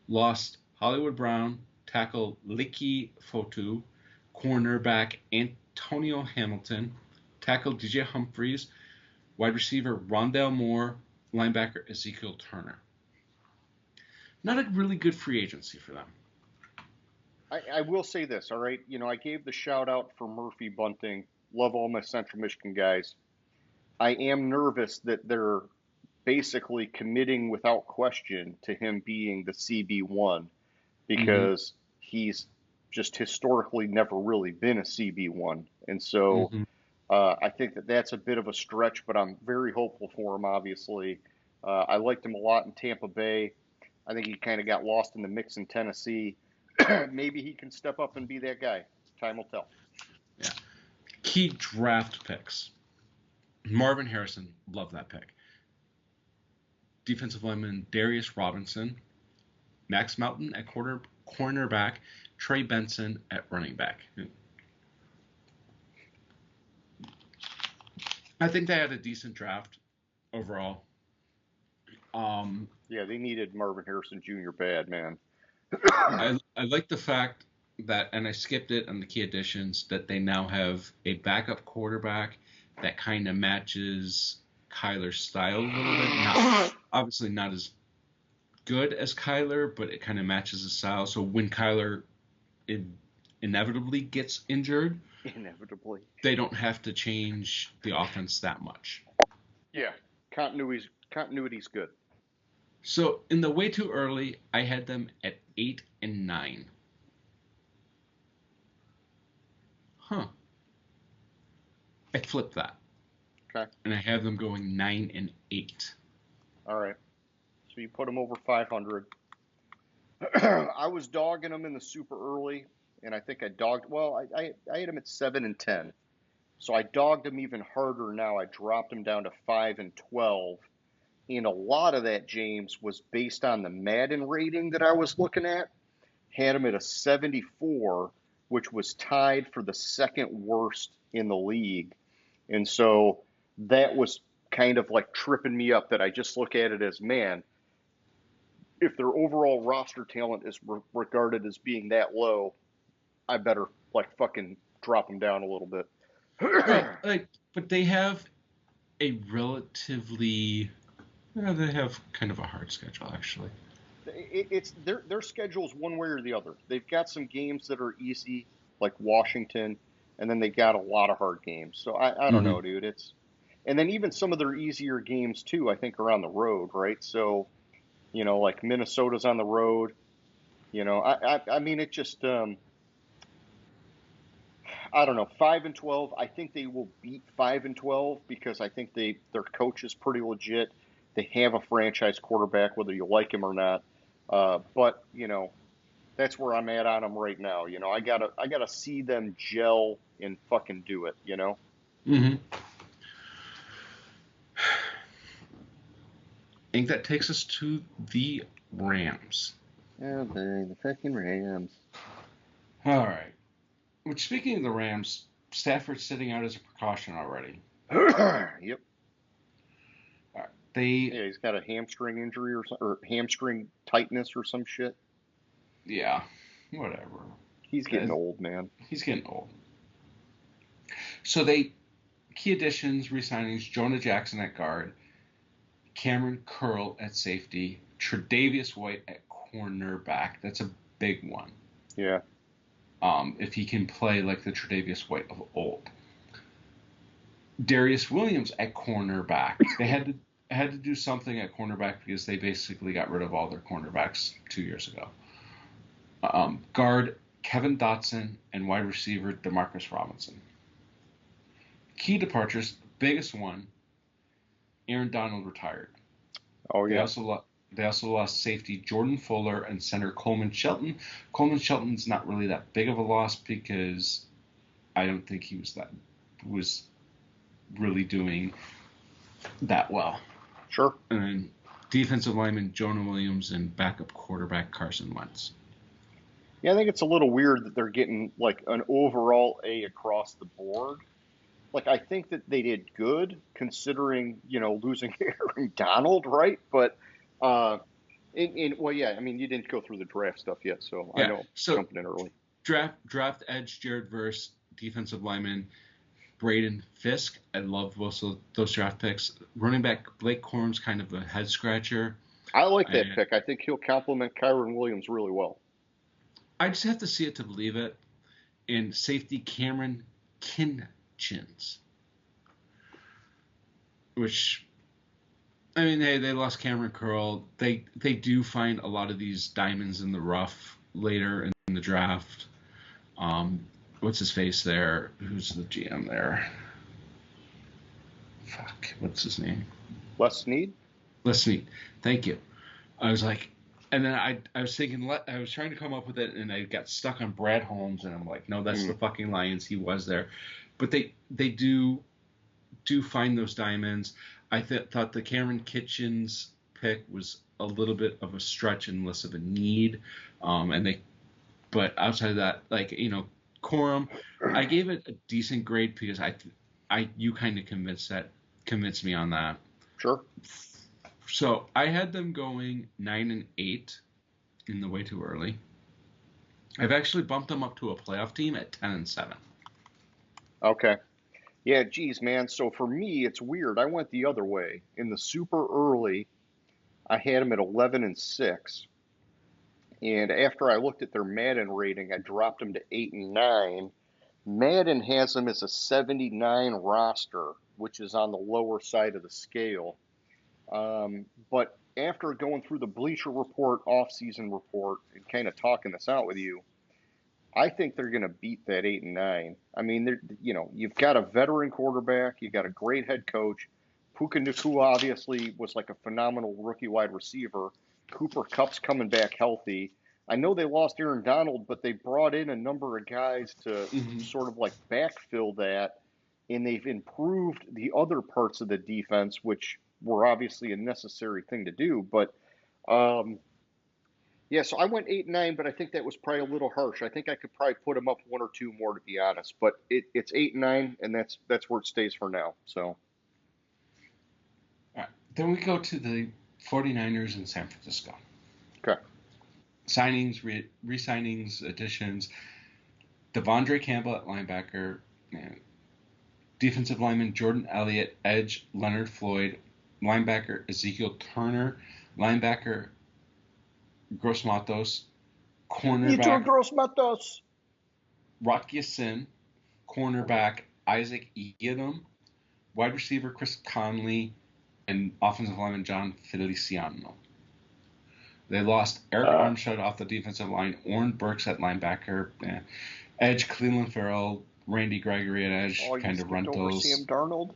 Lost Hollywood Brown, tackle Licky Fotu, cornerback Antonio Hamilton, tackle DJ Humphreys, wide receiver Rondale Moore, linebacker Ezekiel Turner. Not a really good free agency for them. I will say this, all right? I gave the shout out for Murphy Bunting. Love all my Central Michigan guys. I am nervous that they're basically committing without question to him being the CB1 because he's just historically never really been a CB1. And so I think that that's a bit of a stretch, but I'm very hopeful for him, obviously. I liked him a lot in Tampa Bay. I think he kind of got lost in the mix in Tennessee. Maybe he can step up and be that guy. Time will tell. Yeah. Key draft picks. Marvin Harrison, love that pick. Defensive lineman Darius Robinson, Max Melton at cornerback, Trey Benson at running back. I think they had a decent draft overall. Yeah, they needed Marvin Harrison Jr. bad, man. I like the fact that, and I skipped it on the key additions, that they now have a backup quarterback that kind of matches Kyler's style a little bit. Obviously not as good as Kyler, but it kind of matches his style. So when Kyler inevitably gets injured, they don't have to change the offense that much. Yeah, continuity's good. So in the way too early, I had them at 8 and 9. Huh. I flipped that. Okay. And I have them going 9 and 8. All right. So you put them over 500. I was dogging them in the super early, and I think I had them at 7 and 10. So I dogged them even harder now. I dropped them down to 5 and 12. And a lot of that, James, was based on the Madden rating that I was looking at. Had them at a 74, which was tied for the second worst in the league. And so that was kind of like tripping me up that I just look at it as, man, if their overall roster talent is regarded as being that low, I better like fucking drop them down a little bit. Right, but they have a relatively, they have kind of a hard schedule actually. It's their schedule's one way or the other. They've got some games that are easy, like Washington, and then they got a lot of hard games. So I don't know, dude. And then even some of their easier games too, I think, are on the road, right? So, like Minnesota's on the road. I mean, it just, I don't know, 5 and 12. I think they will beat 5 and 12 because I think their coach is pretty legit. They have a franchise quarterback, whether you like him or not. But that's where I'm at on them right now. I gotta see them gel and fucking do it. I think that takes us to the Rams. Oh, the fucking Rams. All right. Which, speaking of the Rams, Stafford's sitting out as a precaution already. Yep. All right. Yeah, he's got a hamstring injury or hamstring tightness or some shit. Yeah, whatever. He's getting old, man. He's getting old. So key additions, re-signings, Jonah Jackson at guard, Cameron Curl at safety, Tre'Davious White at cornerback. That's a big one. Yeah. If he can play like the Tre'Davious White of old. Darius Williams at cornerback. They had to do something at cornerback because they basically got rid of all their cornerbacks 2 years ago. Guard Kevin Dotson and wide receiver Demarcus Robinson. Key departures, biggest one, Aaron Donald retired. Oh, yeah. They also lost safety Jordan Fuller and center Coleman Shelton. Coleman Shelton's not really that big of a loss because I don't think he was really doing that well. Sure. And then defensive lineman Jonah Williams and backup quarterback Carson Wentz. Yeah, I think it's a little weird that they're getting like an overall A across the board. Like, I think that they did good considering, losing Aaron Donald, right? But, well, yeah, I mean, you didn't go through the draft stuff yet, so yeah. I know jumping in early. Draft edge Jared Verse, defensive lineman Braden Fisk. I love both of those draft picks. Running back Blake Corum's kind of a head scratcher. I like that pick. I think he'll complement Kyron Williams really well. I just have to see it to believe it. And safety Cameron Kinchins. Which, I mean, hey, they lost Cameron Curl. They do find a lot of these diamonds in the rough later in the draft. What's his face there? Who's the GM there? Fuck, what's his name? Les Snead? Les Snead. Thank you. I was like, and then I was thinking, I was trying to come up with it, and I got stuck on Brad Holmes, and I'm like, no, that's the fucking Lions. He was there. But they do find those diamonds. I thought the Cameron Kitchens pick was a little bit of a stretch and less of a need. But outside of that, Corum, I gave it a decent grade because you kind of convinced me on that. Sure. So I had them going 9-8 in the way too early. I've actually bumped them up to a playoff team at 10-7. Okay. Yeah, geez, man. So for me, it's weird. I went the other way. In the super early, I had them at 11-6. And after I looked at their Madden rating, I dropped them to 8-9. Madden has them as a 79 roster, which is on the lower side of the scale. But after going through the Bleacher Report, off-season report, and kind of talking this out with you, I think they're going to beat that 8-9. I mean, you've got a veteran quarterback, you've got a great head coach. Puka Nacua obviously was like a phenomenal rookie wide receiver. Cooper Kupp's coming back healthy. I know they lost Aaron Donald, but they brought in a number of guys to sort of like backfill that, and they've improved the other parts of the defense, which were obviously a necessary thing to do. But yeah, so I went 8-9, but I think that was probably a little harsh. I think I could probably put them up one or two more, to be honest. But it's 8-9, and that's where it stays for now. So. All right. Then we go to the 49ers in San Francisco. Okay. Signings, re-signings, additions. Devondre Campbell at linebacker. Defensive lineman Jordan Elliott. Edge Leonard Floyd. Linebacker Ezekiel Turner. Linebacker Gross Matos. Cornerback Gross Matos. Rock Ya-Sin. Cornerback Isaac Edom. Wide receiver Chris Conley. And offensive lineman John Feliciano. They lost Eric Armstead off the defensive line, Orrin Burks at linebacker, edge Cleveland Farrell, Randy Gregory at edge, kind of rentals. Sam Darnold.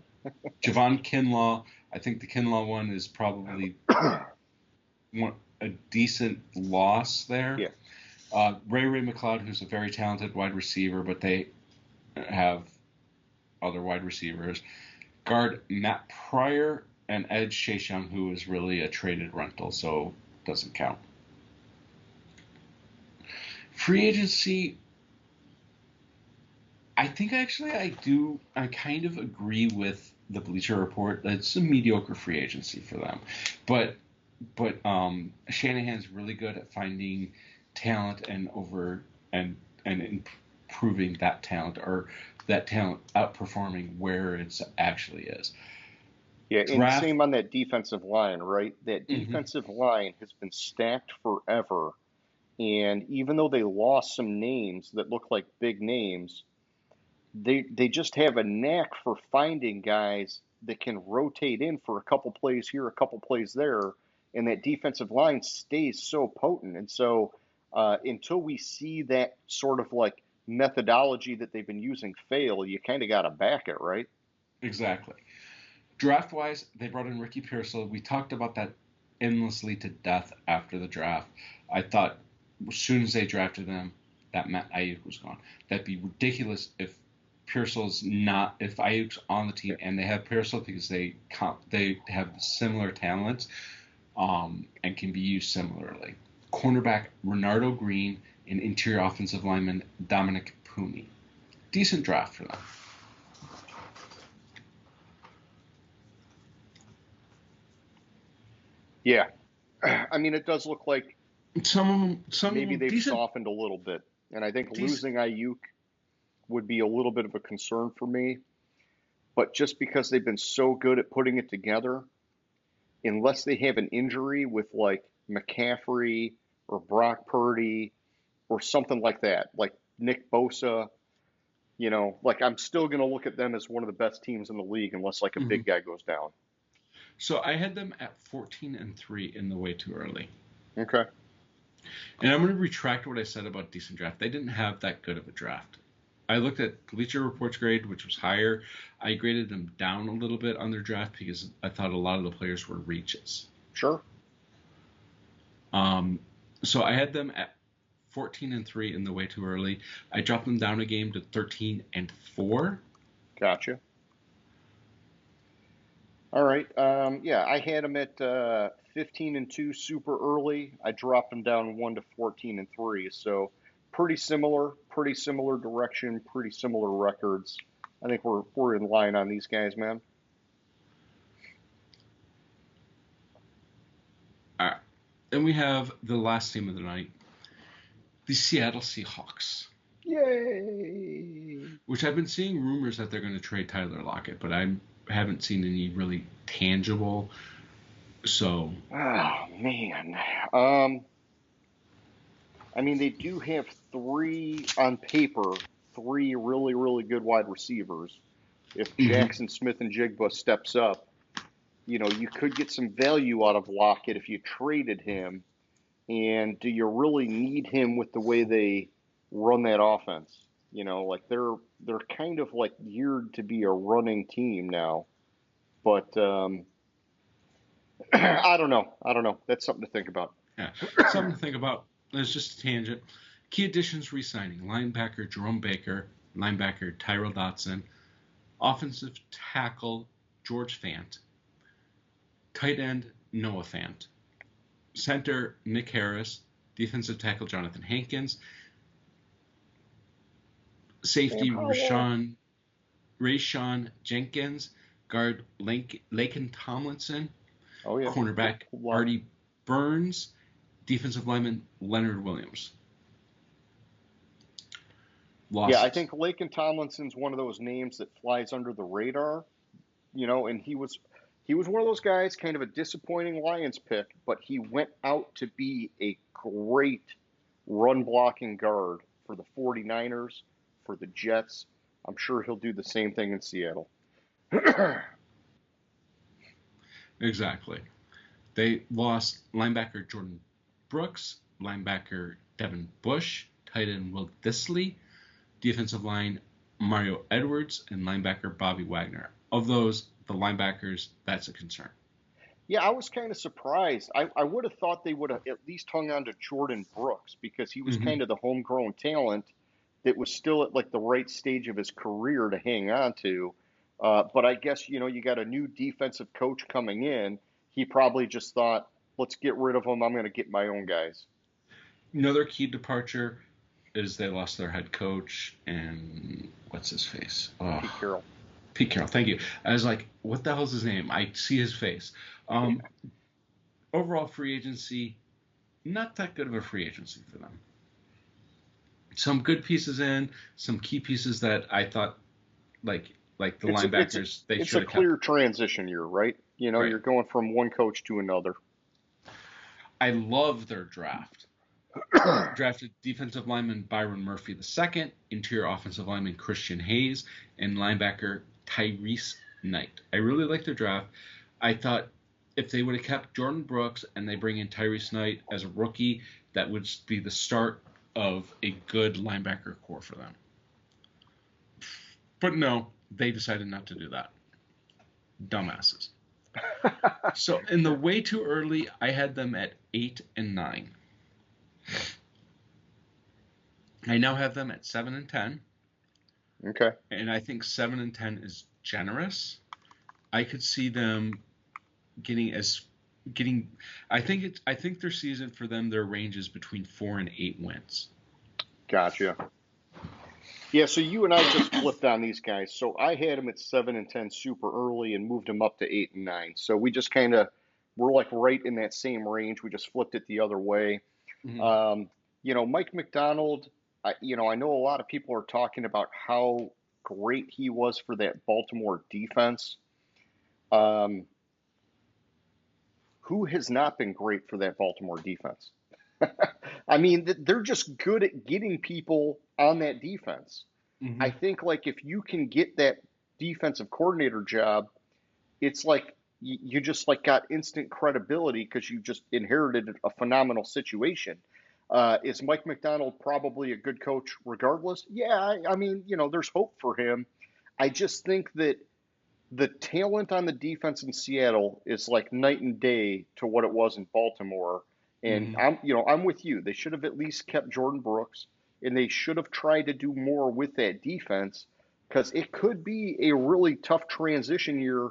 Javon Kinlaw, I think the Kinlaw one is probably a decent loss there. Yeah. Ray McLeod, who's a very talented wide receiver, but they have other wide receivers. Guard Matt Pryor and edge Chase Young, who is really a traded rental, so doesn't count. Free agency, I think actually I kind of agree with the Bleacher Report, it's a mediocre free agency for them. But Shanahan's really good at finding talent and improving that talent, or that talent outperforming where it actually is. Yeah, and Draft. same on that defensive line, right? That Mhm. defensive line has been stacked forever. And even though they lost some names that look like big names, they just have a knack for finding guys that can rotate in for a couple plays here, a couple plays there, and that defensive line stays so potent. And so until we see that sort of like methodology that they've been using fail, you kind of got to back it, right? Exactly. Draft wise, they brought in Ricky Pearsall. We talked about that endlessly to death after the draft. I thought as soon as they drafted him, that Matt Ayuk was gone. That'd be ridiculous if Ayuk's on the team and they have Pearsall because they have similar talents, and can be used similarly. Cornerback Renardo Green and interior offensive lineman Dominic Puni. Decent draft for them. Yeah. I mean, it does look like Some maybe they've decent. softened a little bit. And I think Decent. losing Ayuk would be a little bit of a concern for me. But just because they've been so good at putting it together, unless they have an injury with like McCaffrey or Brock Purdy or something like that, like Nick Bosa, like I'm still going to look at them as one of the best teams in the league unless like a big guy goes down. So I had them at 14-3 in the way too early. Okay. And I'm going to retract what I said about decent draft. They didn't have that good of a draft. I looked at Bleacher Report's grade, which was higher. I graded them down a little bit on their draft because I thought a lot of the players were reaches. Sure. So I had them at 14-3 in the way too early. I dropped them down a game to 13-4. Gotcha. All right. Yeah, I had them at 15-2 super early. I dropped them down 1 to 14-3. So pretty similar direction, pretty similar records. I think we're in line on these guys, man. All right. Then we have the last team of the night, the Seattle Seahawks. Yay! Which I've been seeing rumors that they're going to trade Tyler Lockett, but I haven't seen any really tangible. So. Oh man. I mean, they do have on paper, three really, really good wide receivers. If Jackson Smith and Jigba steps up, you could get some value out of Lockett if you traded him. And do you really need him with the way they run that offense? Like they're kind of like geared to be a running team now. But I don't know. That's something to think about. Yeah, something to think about. It's just a tangent. Key additions re-signing: linebacker Jerome Baker, linebacker Tyrell Dotson, offensive tackle George Fant, tight end Noah Fant, center Nick Harris, defensive tackle Jonathan Hankins, safety Rayshon Jenkins, guard Laken Tomlinson, cornerback Artie Burns, defensive lineman Leonard Williams. Yeah, I think Laken Tomlinson's one of those names that flies under the radar, and he was one of those guys, kind of a disappointing Lions pick, but he went out to be a great run blocking guard for the 49ers, for the Jets. I'm sure he'll do the same thing in Seattle. Exactly. They lost linebacker Jordan Brooks, linebacker Devin Bush, tight end Will Disley, defensive line Mario Edwards, and linebacker Bobby Wagner. Of those, the linebackers, that's a concern. Yeah, I was kind of surprised. I would have thought they would have at least hung on to Jordan Brooks because he was kind of the homegrown talent that was still at like the right stage of his career to hang on to. But I guess, you got a new defensive coach coming in. He probably just thought, let's get rid of them. I'm going to get my own guys. Another key departure is they lost their head coach and what's his face? Pete Carroll. Pete Carroll, thank you. I was like, what the hell's his name? I see his face. Overall free agency, not that good of a free agency for them. Some good pieces in, some key pieces that I thought, like the linebackers, they should have kept. It's a clear transition year, right? Right. You're going from one coach to another. I love their draft. Drafted defensive lineman Byron Murphy II, interior offensive lineman Christian Hayes, and linebacker Tyrese Knight. I really like their draft. I thought if they would have kept Jordan Brooks and they bring in Tyrese Knight as a rookie, that would be the start of a good linebacker core for them. But no, they decided not to do that. Dumbasses. So in the way too early, I had them at 8 and 9. I now have them at 7 and 10. Okay. And I think 7 and 10 is generous. I could see them getting. I think their season for them, their range is between 4 and 8 wins. Gotcha. Yeah, so you and I just flipped on these guys. So I had them at 7 and 10 super early and moved them up to 8 and 9. So we just we're like right in that same range. We just flipped it the other way. Mm-hmm. Mike McDonald, I know a lot of people are talking about how great he was for that Baltimore defense. Who has not been great for that Baltimore defense? I mean, they're just good at getting people on that defense. Mm-hmm. I think, like, if you can get that defensive coordinator job, it's like you just like got instant credibility because you just inherited a phenomenal situation. Is Mike McDonald probably a good coach regardless? Yeah, I mean, there's hope for him. I just think that the talent on the defense in Seattle is like night and day to what it was in Baltimore. And I'm with you. They should have at least kept Jordan Brooks, and they should have tried to do more with that defense because it could be a really tough transition year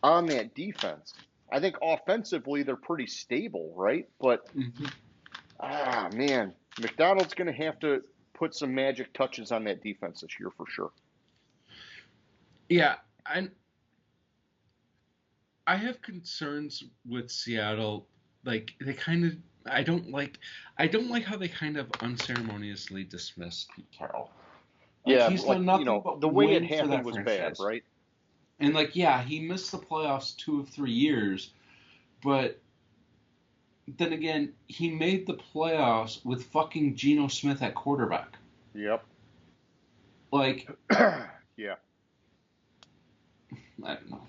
on that defense. I think offensively they're pretty stable, right? But man, McDonald's going to have to put some magic touches on that defense this year for sure. Yeah, I have concerns with Seattle. Like I don't like how they kind of unceremoniously dismissed Pete Carroll. Yeah, he's done nothing but the way it win for happened that was franchise. bad, right? And he missed the playoffs 2 of 3 years, but then again, he made the playoffs with fucking Geno Smith at quarterback. Yep. Yeah. I don't know.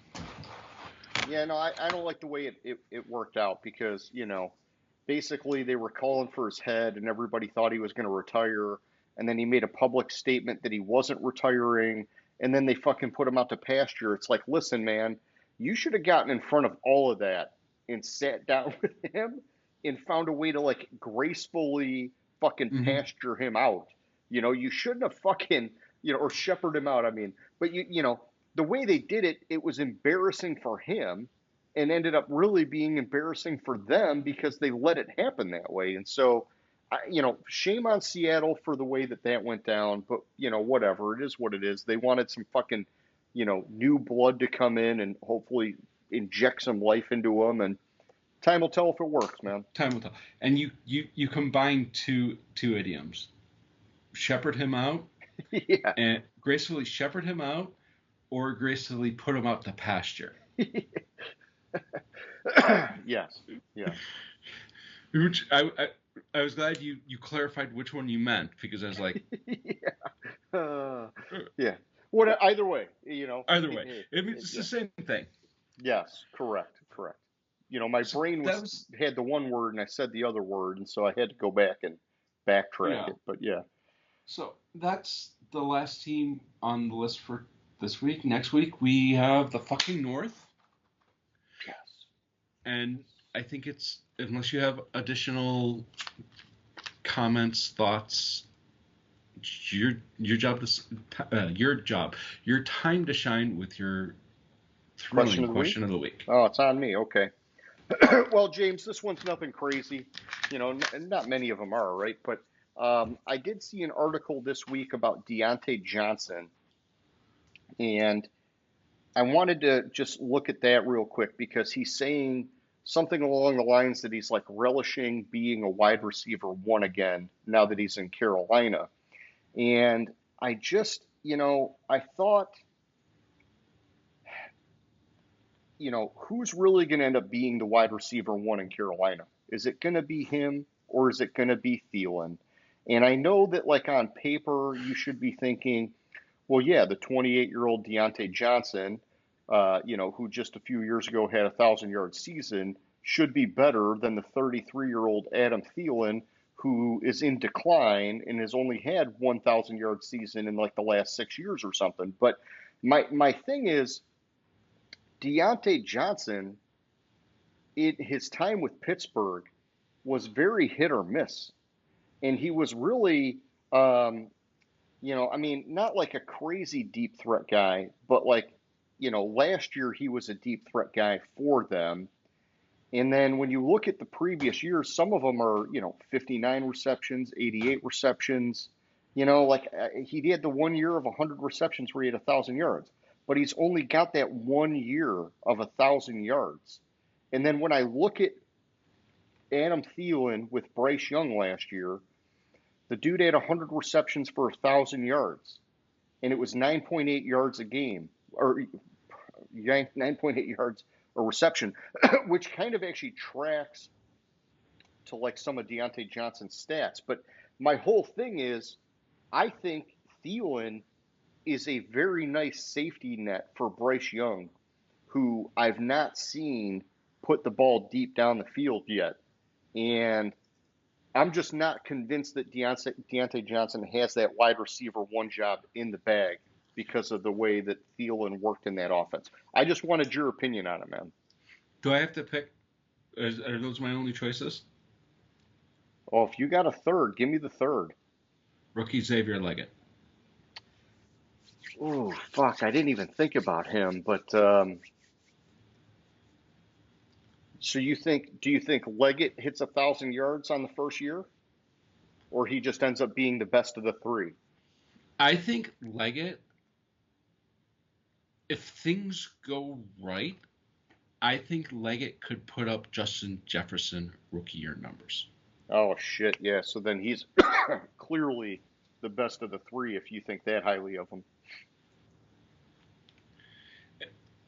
Yeah, no, I don't like the way it worked out because, basically they were calling for his head and everybody thought he was going to retire. And then he made a public statement that he wasn't retiring. And then they fucking put him out to pasture. It's like, listen, man, you should have gotten in front of all of that and sat down with him and found a way to like gracefully fucking pasture him out. You shouldn't have fucking, or shepherd him out. I mean, but the way they did it, it was embarrassing for him and ended up really being embarrassing for them because they let it happen that way. And so, shame on Seattle for the way that went down, but, whatever. It is what it is. They wanted some fucking, new blood to come in and hopefully inject some life into them. And time will tell if it works, man. Time will tell. And you combine two idioms. Shepherd him out. Yeah. And gracefully shepherd him out. Or gracefully put him out to pasture. Yes. Yeah. Which I was glad you clarified which one you meant because I was like, yeah. What? Either way, Either way, it's the same thing. Yes. Correct. My brain had the one word and I said the other word, and so I had to go back and backtrack it. But yeah. So that's the last team on the list for this week. Next week, we have the fucking North. Yes. And I think it's, unless you have additional comments, thoughts, your time to shine with your thrilling question of the week. Oh, it's on me. Okay. Well, James, this one's nothing crazy. Not many of them are, right? But I did see an article this week about Deontay Johnson. And I wanted to just look at that real quick because he's saying something along the lines that he's like relishing being a wide receiver one again now that he's in Carolina. And I just, I thought, who's really going to end up being the wide receiver one in Carolina? Is it going to be him or is it going to be Thielen? And I know that, like, on paper, you should be thinking, well, yeah, the 28-year-old Deontay Johnson, who just a few years ago had a 1,000-yard season, should be better than the 33-year-old Adam Thielen, who is in decline and has only had 1,000-yard season in like the last 6 years or something. But my thing is, Deontay Johnson, in his time with Pittsburgh, was very hit or miss. And he was really, not like a crazy deep threat guy, but like, last year he was a deep threat guy for them. And then when you look at the previous years, some of them are, 59 receptions, 88 receptions. He had the 1 year of 100 receptions where he had 1,000 yards, but he's only got that 1 year of 1,000 yards. And then when I look at Adam Thielen with Bryce Young last year, the dude had 100 receptions for 1,000 yards, and it was 9.8 yards a game, or 9.8 yards a reception, which kind of actually tracks to like some of Deontay Johnson's stats. But my whole thing is, I think Thielen is a very nice safety net for Bryce Young, who I've not seen put the ball deep down the field yet. And I'm just not convinced that Deontay Johnson has that wide receiver one job in the bag because of the way that Thielen worked in that offense. I just wanted your opinion on it, man. Do I have to pick? Are those my only choices? Oh, if you got a third, give me the third. Rookie Xavier Leggett. Oh, fuck. I didn't even think about him. But so do you think Leggett hits 1,000 yards on the first year? Or he just ends up being the best of the three? I think Leggett, if things go right, I think Leggett could put up Justin Jefferson rookie year numbers. Oh, shit, yeah. So then he's clearly the best of the three if you think that highly of him.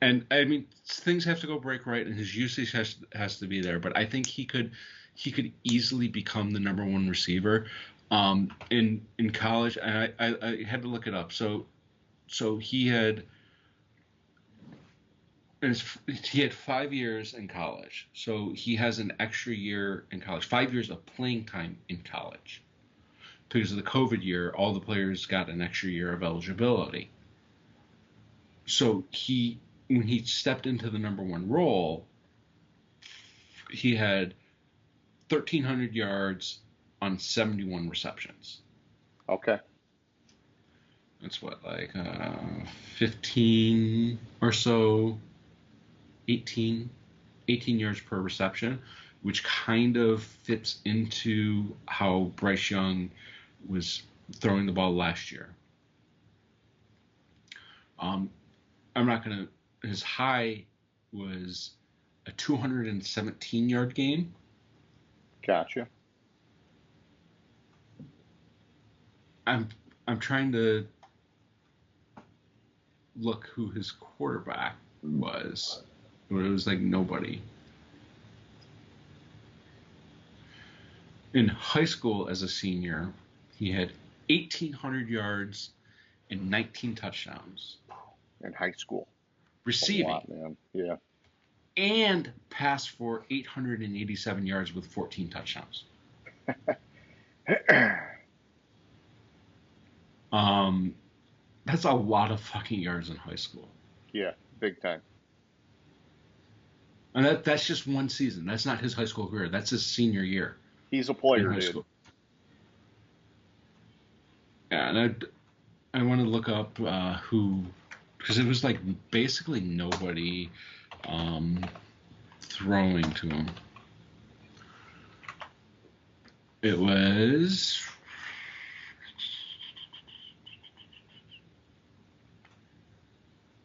And, I mean, things have to go break right, and his usage has to be there. But I think he could easily become the number one receiver in college. And I had to look it up. So he had 5 years in college. So he has an extra year in college, 5 years of playing time in college. Because of the COVID year, all the players got an extra year of eligibility. So when he stepped into the number one role, he had 1,300 yards on 71 receptions. Okay. That's what, like 15 or so, 18 yards per reception, which kind of fits into how Bryce Young was throwing the ball last year. I'm not going to... His high was a 217-yard game. Gotcha. I'm trying to look who his quarterback was. It was like nobody. In high school as a senior, he had 1,800 yards and 19 touchdowns. In high school. Receiving. A lot, man. Yeah. And passed for 887 yards with 14 touchdowns. That's a lot of fucking yards in high school. Yeah, big time. And that's just one season. That's not his high school career. That's his senior year. He's a player, dude. School. Yeah, and I want to look up who, because it was like basically nobody throwing to him. It was...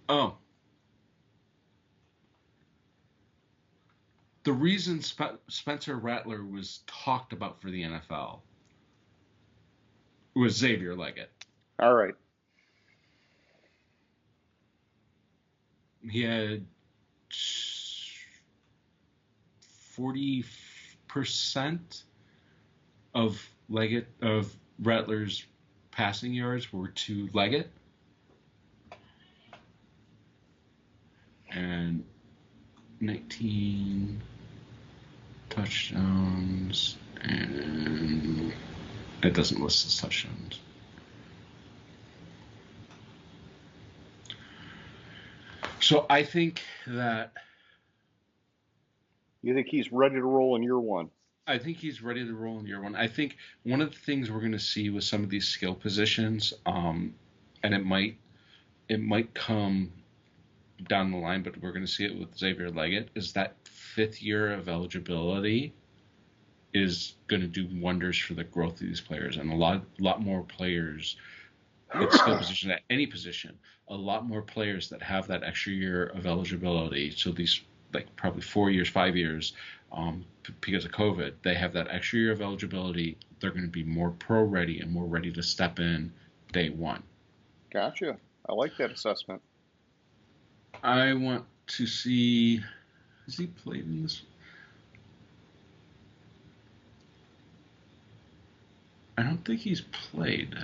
Oh, The reason Spencer Rattler was talked about for the NFL was Xavier Leggett. All right. He had 40% of Rattler's passing yards were to Leggett, and 19 touchdowns, and it doesn't list his touchdowns. So I think that You think he's ready to roll in year one? I think he's ready to roll in year one. I think one of the things we're going to see with some of these skill positions, and it might come down the line, but we're going to see it with Xavier Leggett, is that 5th year of eligibility is going to do wonders for the growth of these players, and a lot more players at skill position, at any position, a lot more players that have that extra year of eligibility. So these, like, probably 4 years, 5 years, because of COVID, they have that extra year of eligibility. They're going to be more pro ready and more ready to step in day one. Gotcha. I like that assessment. I want to see, has he played in this? I don't think he's played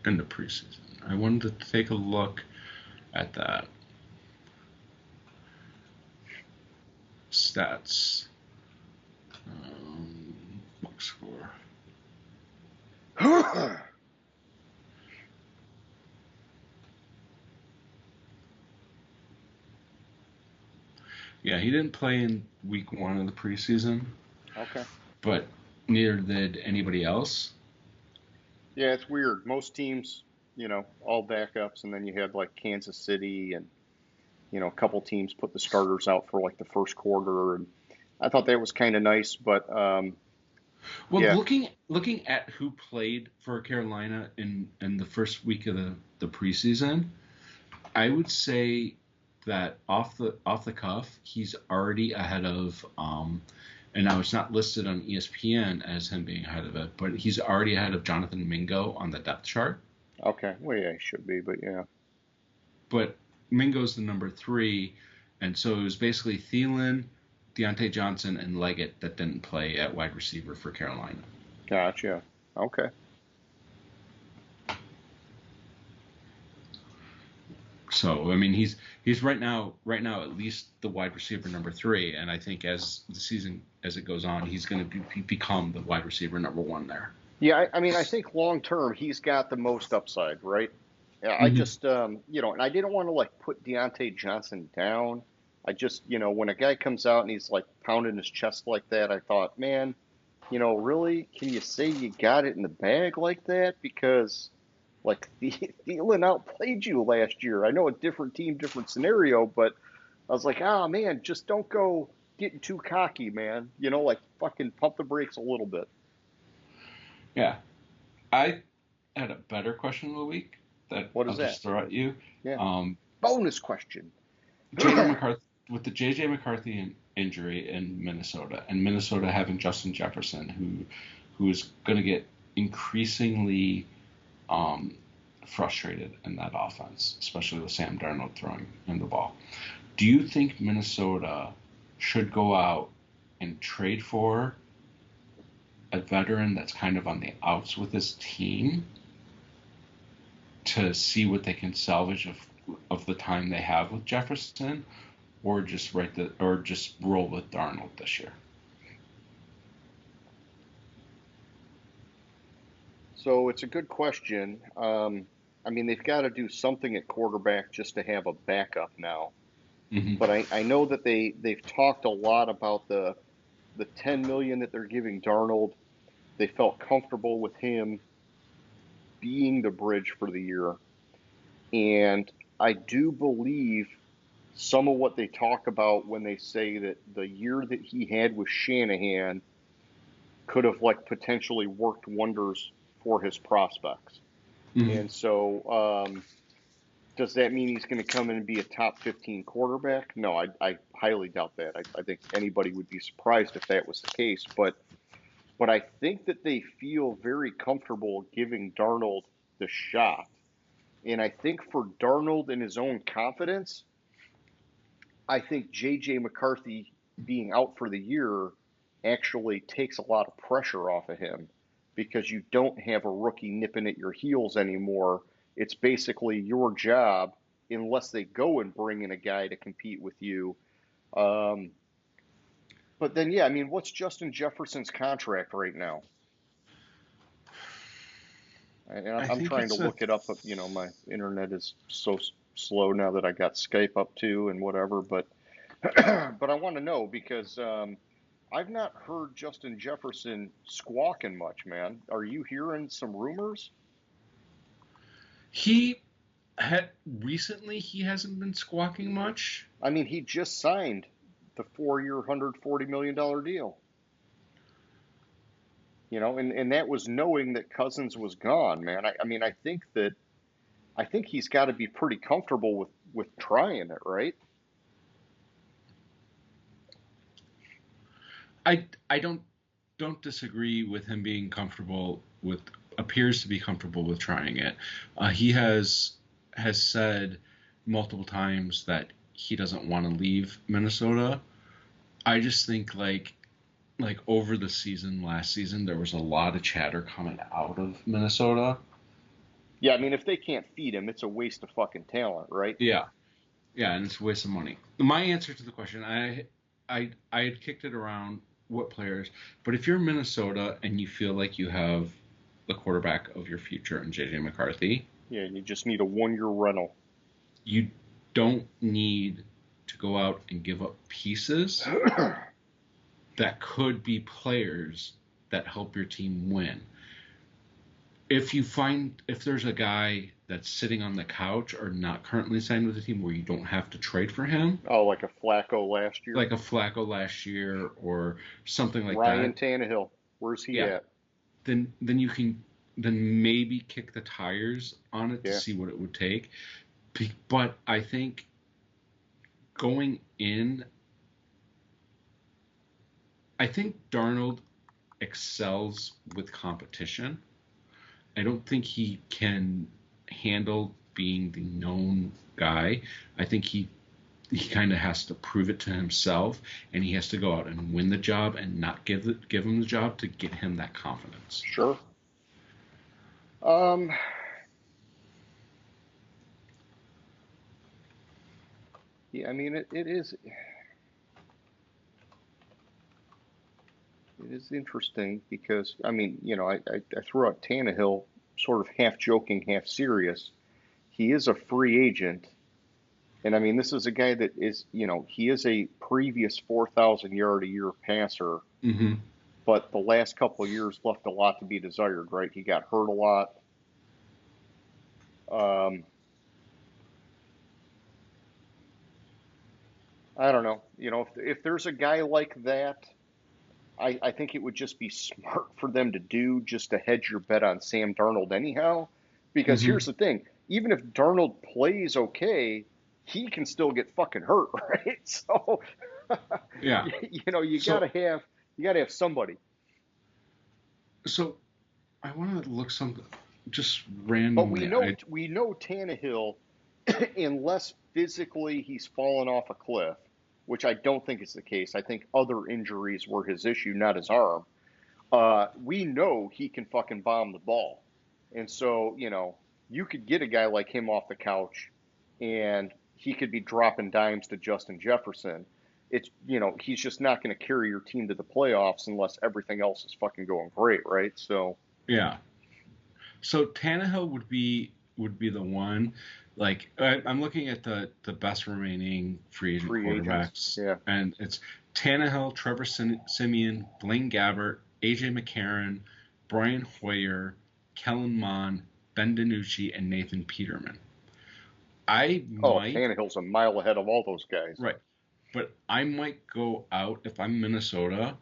in the preseason. I wanted to take a look at that. Stats. Box score. Yeah, he didn't play in week 1 of the preseason. Okay. But neither did anybody else. Yeah, it's weird. Most teams, all backups, and then you had like Kansas City and, a couple teams put the starters out for like the first quarter. And I thought that was kind of nice, but yeah. looking at who played for Carolina in the first week of the preseason, I would say that off the cuff, he's already ahead of and now it's not listed on ESPN as him being ahead of it, but he's already ahead of Jonathan Mingo on the depth chart. Okay. Well, yeah, he should be, but yeah. But Mingo's the number 3, and so it was basically Thielen, Deontay Johnson, and Leggett that didn't play at wide receiver for Carolina. Gotcha. Okay. So I mean, he's right now at least the wide receiver number 3, and I think as the season as it goes on, he's going to become the wide receiver number 1 there. Yeah, I mean, I think long term he's got the most upside, right? Yeah, I just and I didn't want to like put Deontay Johnson down. I just, when a guy comes out and he's like pounding his chest like that, I thought, man, really, can you say you got it in the bag like that? Because like Thielen outplayed you last year. I know a different team, different scenario, but I was like, man, just don't go getting too cocky, man. Like fucking pump the brakes a little bit. Yeah, I had a better question of the week that What is I'll that? just throw at you. Yeah. Bonus question. JJ McCarthy, with the JJ McCarthy injury in Minnesota, and Minnesota having Justin Jefferson, who is going to get increasingly frustrated in that offense, especially with Sam Darnold throwing him the ball. Do you think Minnesota should go out and trade for a veteran that's kind of on the outs with his team to see what they can salvage of the time they have with Jefferson, or just roll with Darnold this year? So it's a good question. I mean, they've got to do something at quarterback just to have a backup now. Mm-hmm. But I know that they've talked a lot about the $10 million that they're giving Darnold. They felt comfortable with him being the bridge for the year. And I do believe some of what they talk about when they say that the year that he had with Shanahan could have like potentially worked wonders for his prospects. Mm-hmm. And so Does that mean he's going to come in and be a top 15 quarterback? No, I highly doubt that. I think anybody would be surprised if that was the case. But I think that they feel very comfortable giving Darnold the shot. And I think for Darnold and his own confidence, I think J.J. McCarthy being out for the year actually takes a lot of pressure off of him because you don't have a rookie nipping at your heels anymore. It's basically your job, unless they go and bring in a guy to compete with you. But then, yeah, I mean, what's Justin Jefferson's contract right now? And I'm trying to look it up, but, my internet is so slow now that I got Skype up too and whatever. But but I want to know because I've not heard Justin Jefferson squawking much, man. Are you hearing some rumors? Recently he hasn't been squawking much. I mean, he just signed the 4-year, $140 million deal. And that was knowing that Cousins was gone, man. I think he's got to be pretty comfortable with trying it, right? I don't disagree with him being appears to be comfortable with trying it. He has said multiple times that he doesn't want to leave Minnesota. I just think like over the season, last season, there was a lot of chatter coming out of Minnesota. Yeah, I mean, if they can't feed him, it's a waste of fucking talent, right? Yeah, and it's a waste of money. My answer to the question, I had kicked it around what players, but if you're Minnesota and you feel like you have the quarterback of your future in J.J. McCarthy. Yeah, you just need a 1-year rental. You don't need to go out and give up pieces that could be players that help your team win. If there's a guy that's sitting on the couch or not currently signed with the team where you don't have to trade for him. Oh, like a Flacco last year? Like a Flacco last year or something like Ryan that. Ryan Tannehill. Where's he at? Then you can maybe kick the tires on it to see what it would take. But I think going in, I think Darnold excels with competition. I don't think he can handle being the known guy. I think he kind of has to prove it to himself, and he has to go out and win the job and not give him the job to get him that confidence. Sure. Yeah, I mean, it is interesting because, I mean, I threw out Tannehill sort of half joking, half serious. He is a free agent. And I mean, this is a guy that is, he is a previous 4,000 yard a year passer. Mm-hmm. But the last couple of years left a lot to be desired, right? He got hurt a lot. I don't know. If there's a guy like that, I think it would just be smart for them to do just to hedge your bet on Sam Darnold anyhow. Because here's the thing. Even if Darnold plays okay, he can still get fucking hurt, right? So, yeah, you gotta have somebody. So, I want to look something just randomly. But we know Tannehill, unless physically he's fallen off a cliff, which I don't think is the case. I think other injuries were his issue, not his arm. We know he can fucking bomb the ball, and so you could get a guy like him off the couch, and he could be dropping dimes to Justin Jefferson. It's, he's just not going to carry your team to the playoffs unless everything else is fucking going great, right? So yeah. So Tannehill would be the one. Like I'm looking at the best remaining free agent quarterbacks, and it's Tannehill, Trevor Siemian, Blaine Gabbert, AJ McCarron, Brian Hoyer, Kellen Mond, Ben DiNucci, and Nathan Peterman. Tannehill's a mile ahead of all those guys. Right. But I might go out if I'm Minnesota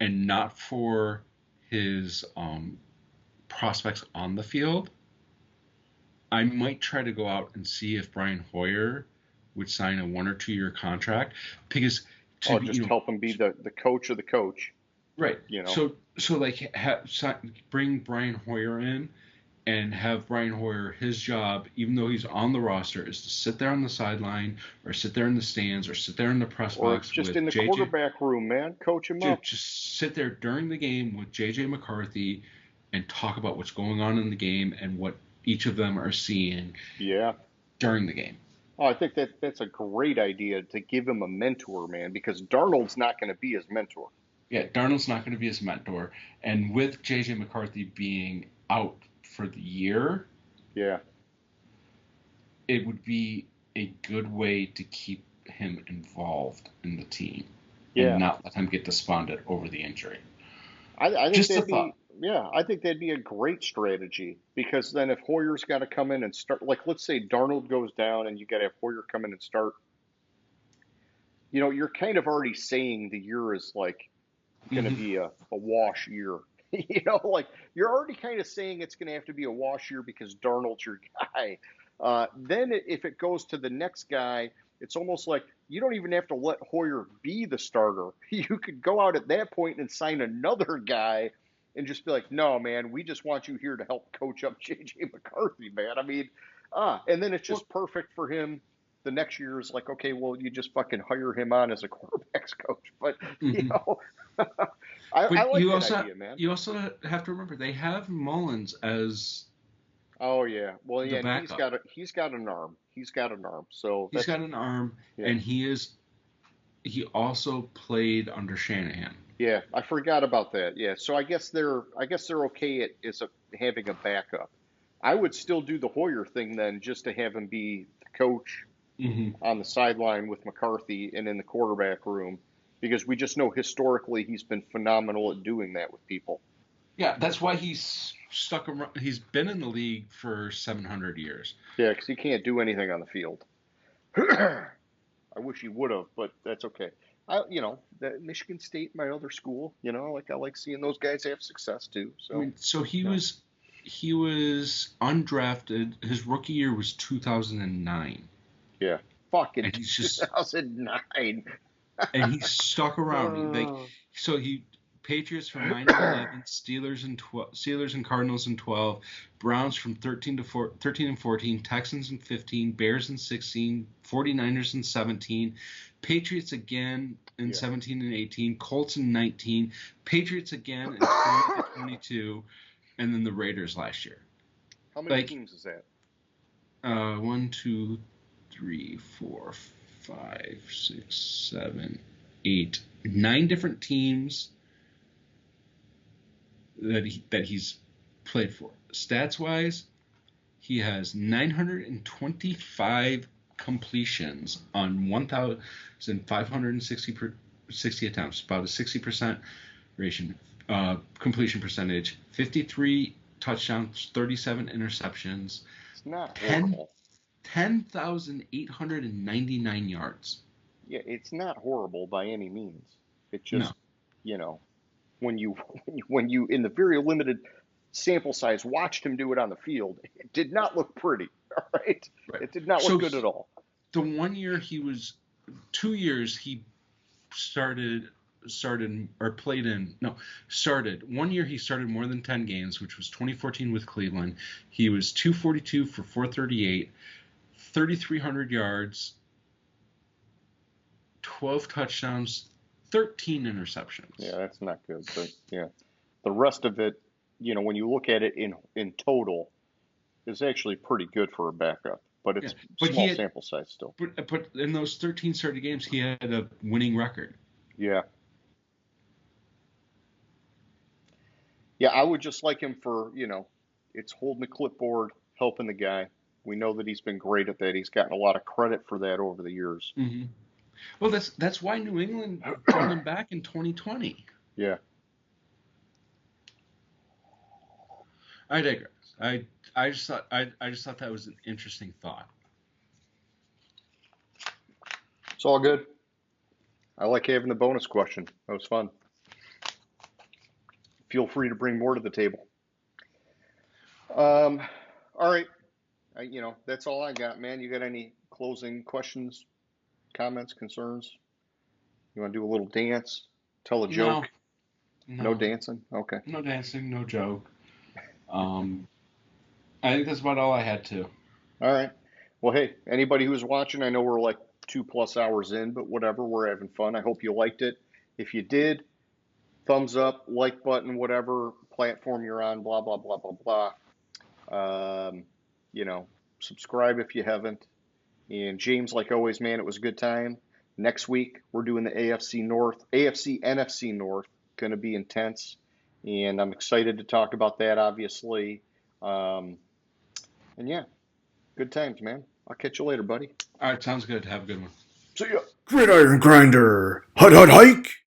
and not for his prospects on the field. I might try to go out and see if Brian Hoyer would sign a 1 or 2 year contract because Oh, just help him be the coach of the coach. right. You know. So like bring Brian Hoyer in and have Brian Hoyer, his job, even though he's on the roster, is to sit there on the sideline or sit there in the stands or sit there in the press Or box just with in the JJ. quarterback room, man. Coach him up. Just sit there during the game with JJ McCarthy and talk about what's going on in the game and what each of them are seeing Yeah. during the game. Oh, I think that's a great idea to give him a mentor, man, because Darnold's not going to be his mentor. Yeah, Darnold's not going to be his mentor. And with JJ McCarthy being out for the year, Yeah. it would be a good way to keep him involved in the team Yeah. and not let him get despondent over the injury. I think Just a that'd thought. be, yeah, I think that'd be a great strategy because then if Hoyer's got to come in and start, like let's say Darnold goes down and you got to have Hoyer come in and start, you're kind of already saying the year is like going to Mhm. be a wash year. Like you're already kind of saying it's going to have to be a wash year because Darnold's your guy. Then if it goes to the next guy, it's almost like you don't even have to let Hoyer be the starter. You could go out at that point and sign another guy and just be like, no, man, we just want you here to help coach up J.J. McCarthy, man. I mean, and then it's Well, just perfect for him. The next year is like, okay, well, you just fucking hire him on as a quarterbacks coach. But, mhm. I But like that idea, man. you also have to remember they have Mullins as Oh yeah. Well, the yeah, and backup. he's got an arm. He's got an arm. So He's got an arm, yeah. and he also played under Shanahan. Yeah, I forgot about that. Yeah. So I guess they're okay at having a backup. I would still do the Hoyer thing then just to have him be the coach Hmm. on the sideline with McCarthy and in the quarterback room because we just know historically he's been phenomenal at doing that with people. Yeah, that's why he's stuck around. He's been in the league for 700 years. Yeah, because he can't do anything on the field. I wish he would have, but that's okay. Michigan State, my other school, like I like seeing those guys have success too. I So, mean, so yeah, he was undrafted. His rookie year was 2009, yeah. Fucking and he's just 2009. and he stuck around. Like Oh, so he Patriots from 9 to 11, Steelers and Cardinals in 12, Browns from 13 and 14, Texans in 15, Bears in 16, 49ers in 17, Patriots again in yeah. 17 and 18, Colts in 19, Patriots again in 20 and 22, and then the Raiders last year. How many Like teams is that? 1, 2, 3, 4, 5, 6, 7, 8, 9 different teams that he's played for. Stats wise, he has 925 completions on 1,560 attempts, about a 60% completion percentage, 53 touchdowns, 37 interceptions, It's not 10 horrible. 10,899 yards. Yeah, it's not horrible by any means. It No, just, you know, when you in the very limited sample size watched him do it on the field, it did not look pretty. All right, right. it did not So look good at all. the 1 year he was, 2 years he started or played in no started 1 year he started more than 10 games, which was 2014 with Cleveland. He was 242 for 438, 3,300 yards, 12 touchdowns, 13 interceptions. Yeah, that's not good. But yeah, the rest of it, when you look at it in total, is actually pretty good for a backup. But Yeah, it's but small sample size still. but in those 13 started games, he had a winning record. Yeah. Yeah, I would just like him for, it's holding the clipboard, helping the guy. We know that he's been great at that. He's gotten a lot of credit for that over the years. Hmm. Well, that's why New England brought him back in 2020. Yeah. I digress. I just thought that was an interesting thought. It's all good. I like having the bonus question. That was fun. Feel free to bring more to the table. All right. That's all I got, man. You got any closing questions, comments, concerns? You want to do a little dance? Tell a No, joke? No no, dancing? Okay. no dancing, no joke. Um, I think that's about all I had to. All right. Well, hey, anybody who's watching, I know we're like 2+ hours in, but whatever, we're having fun. I hope you liked it. If you did, thumbs up, like button, whatever platform you're on, blah, blah, blah, blah, blah. You know, subscribe if you haven't. And James, like always, man, it was a good time. Next week, we're doing the AFC North, AFC NFC North, going to be intense. And I'm excited to talk about that, obviously. Um, and yeah, good times, man. I'll catch you later, buddy. All right, sounds good. Have a good one. See ya. Gridiron Grinder. Hut hut hike.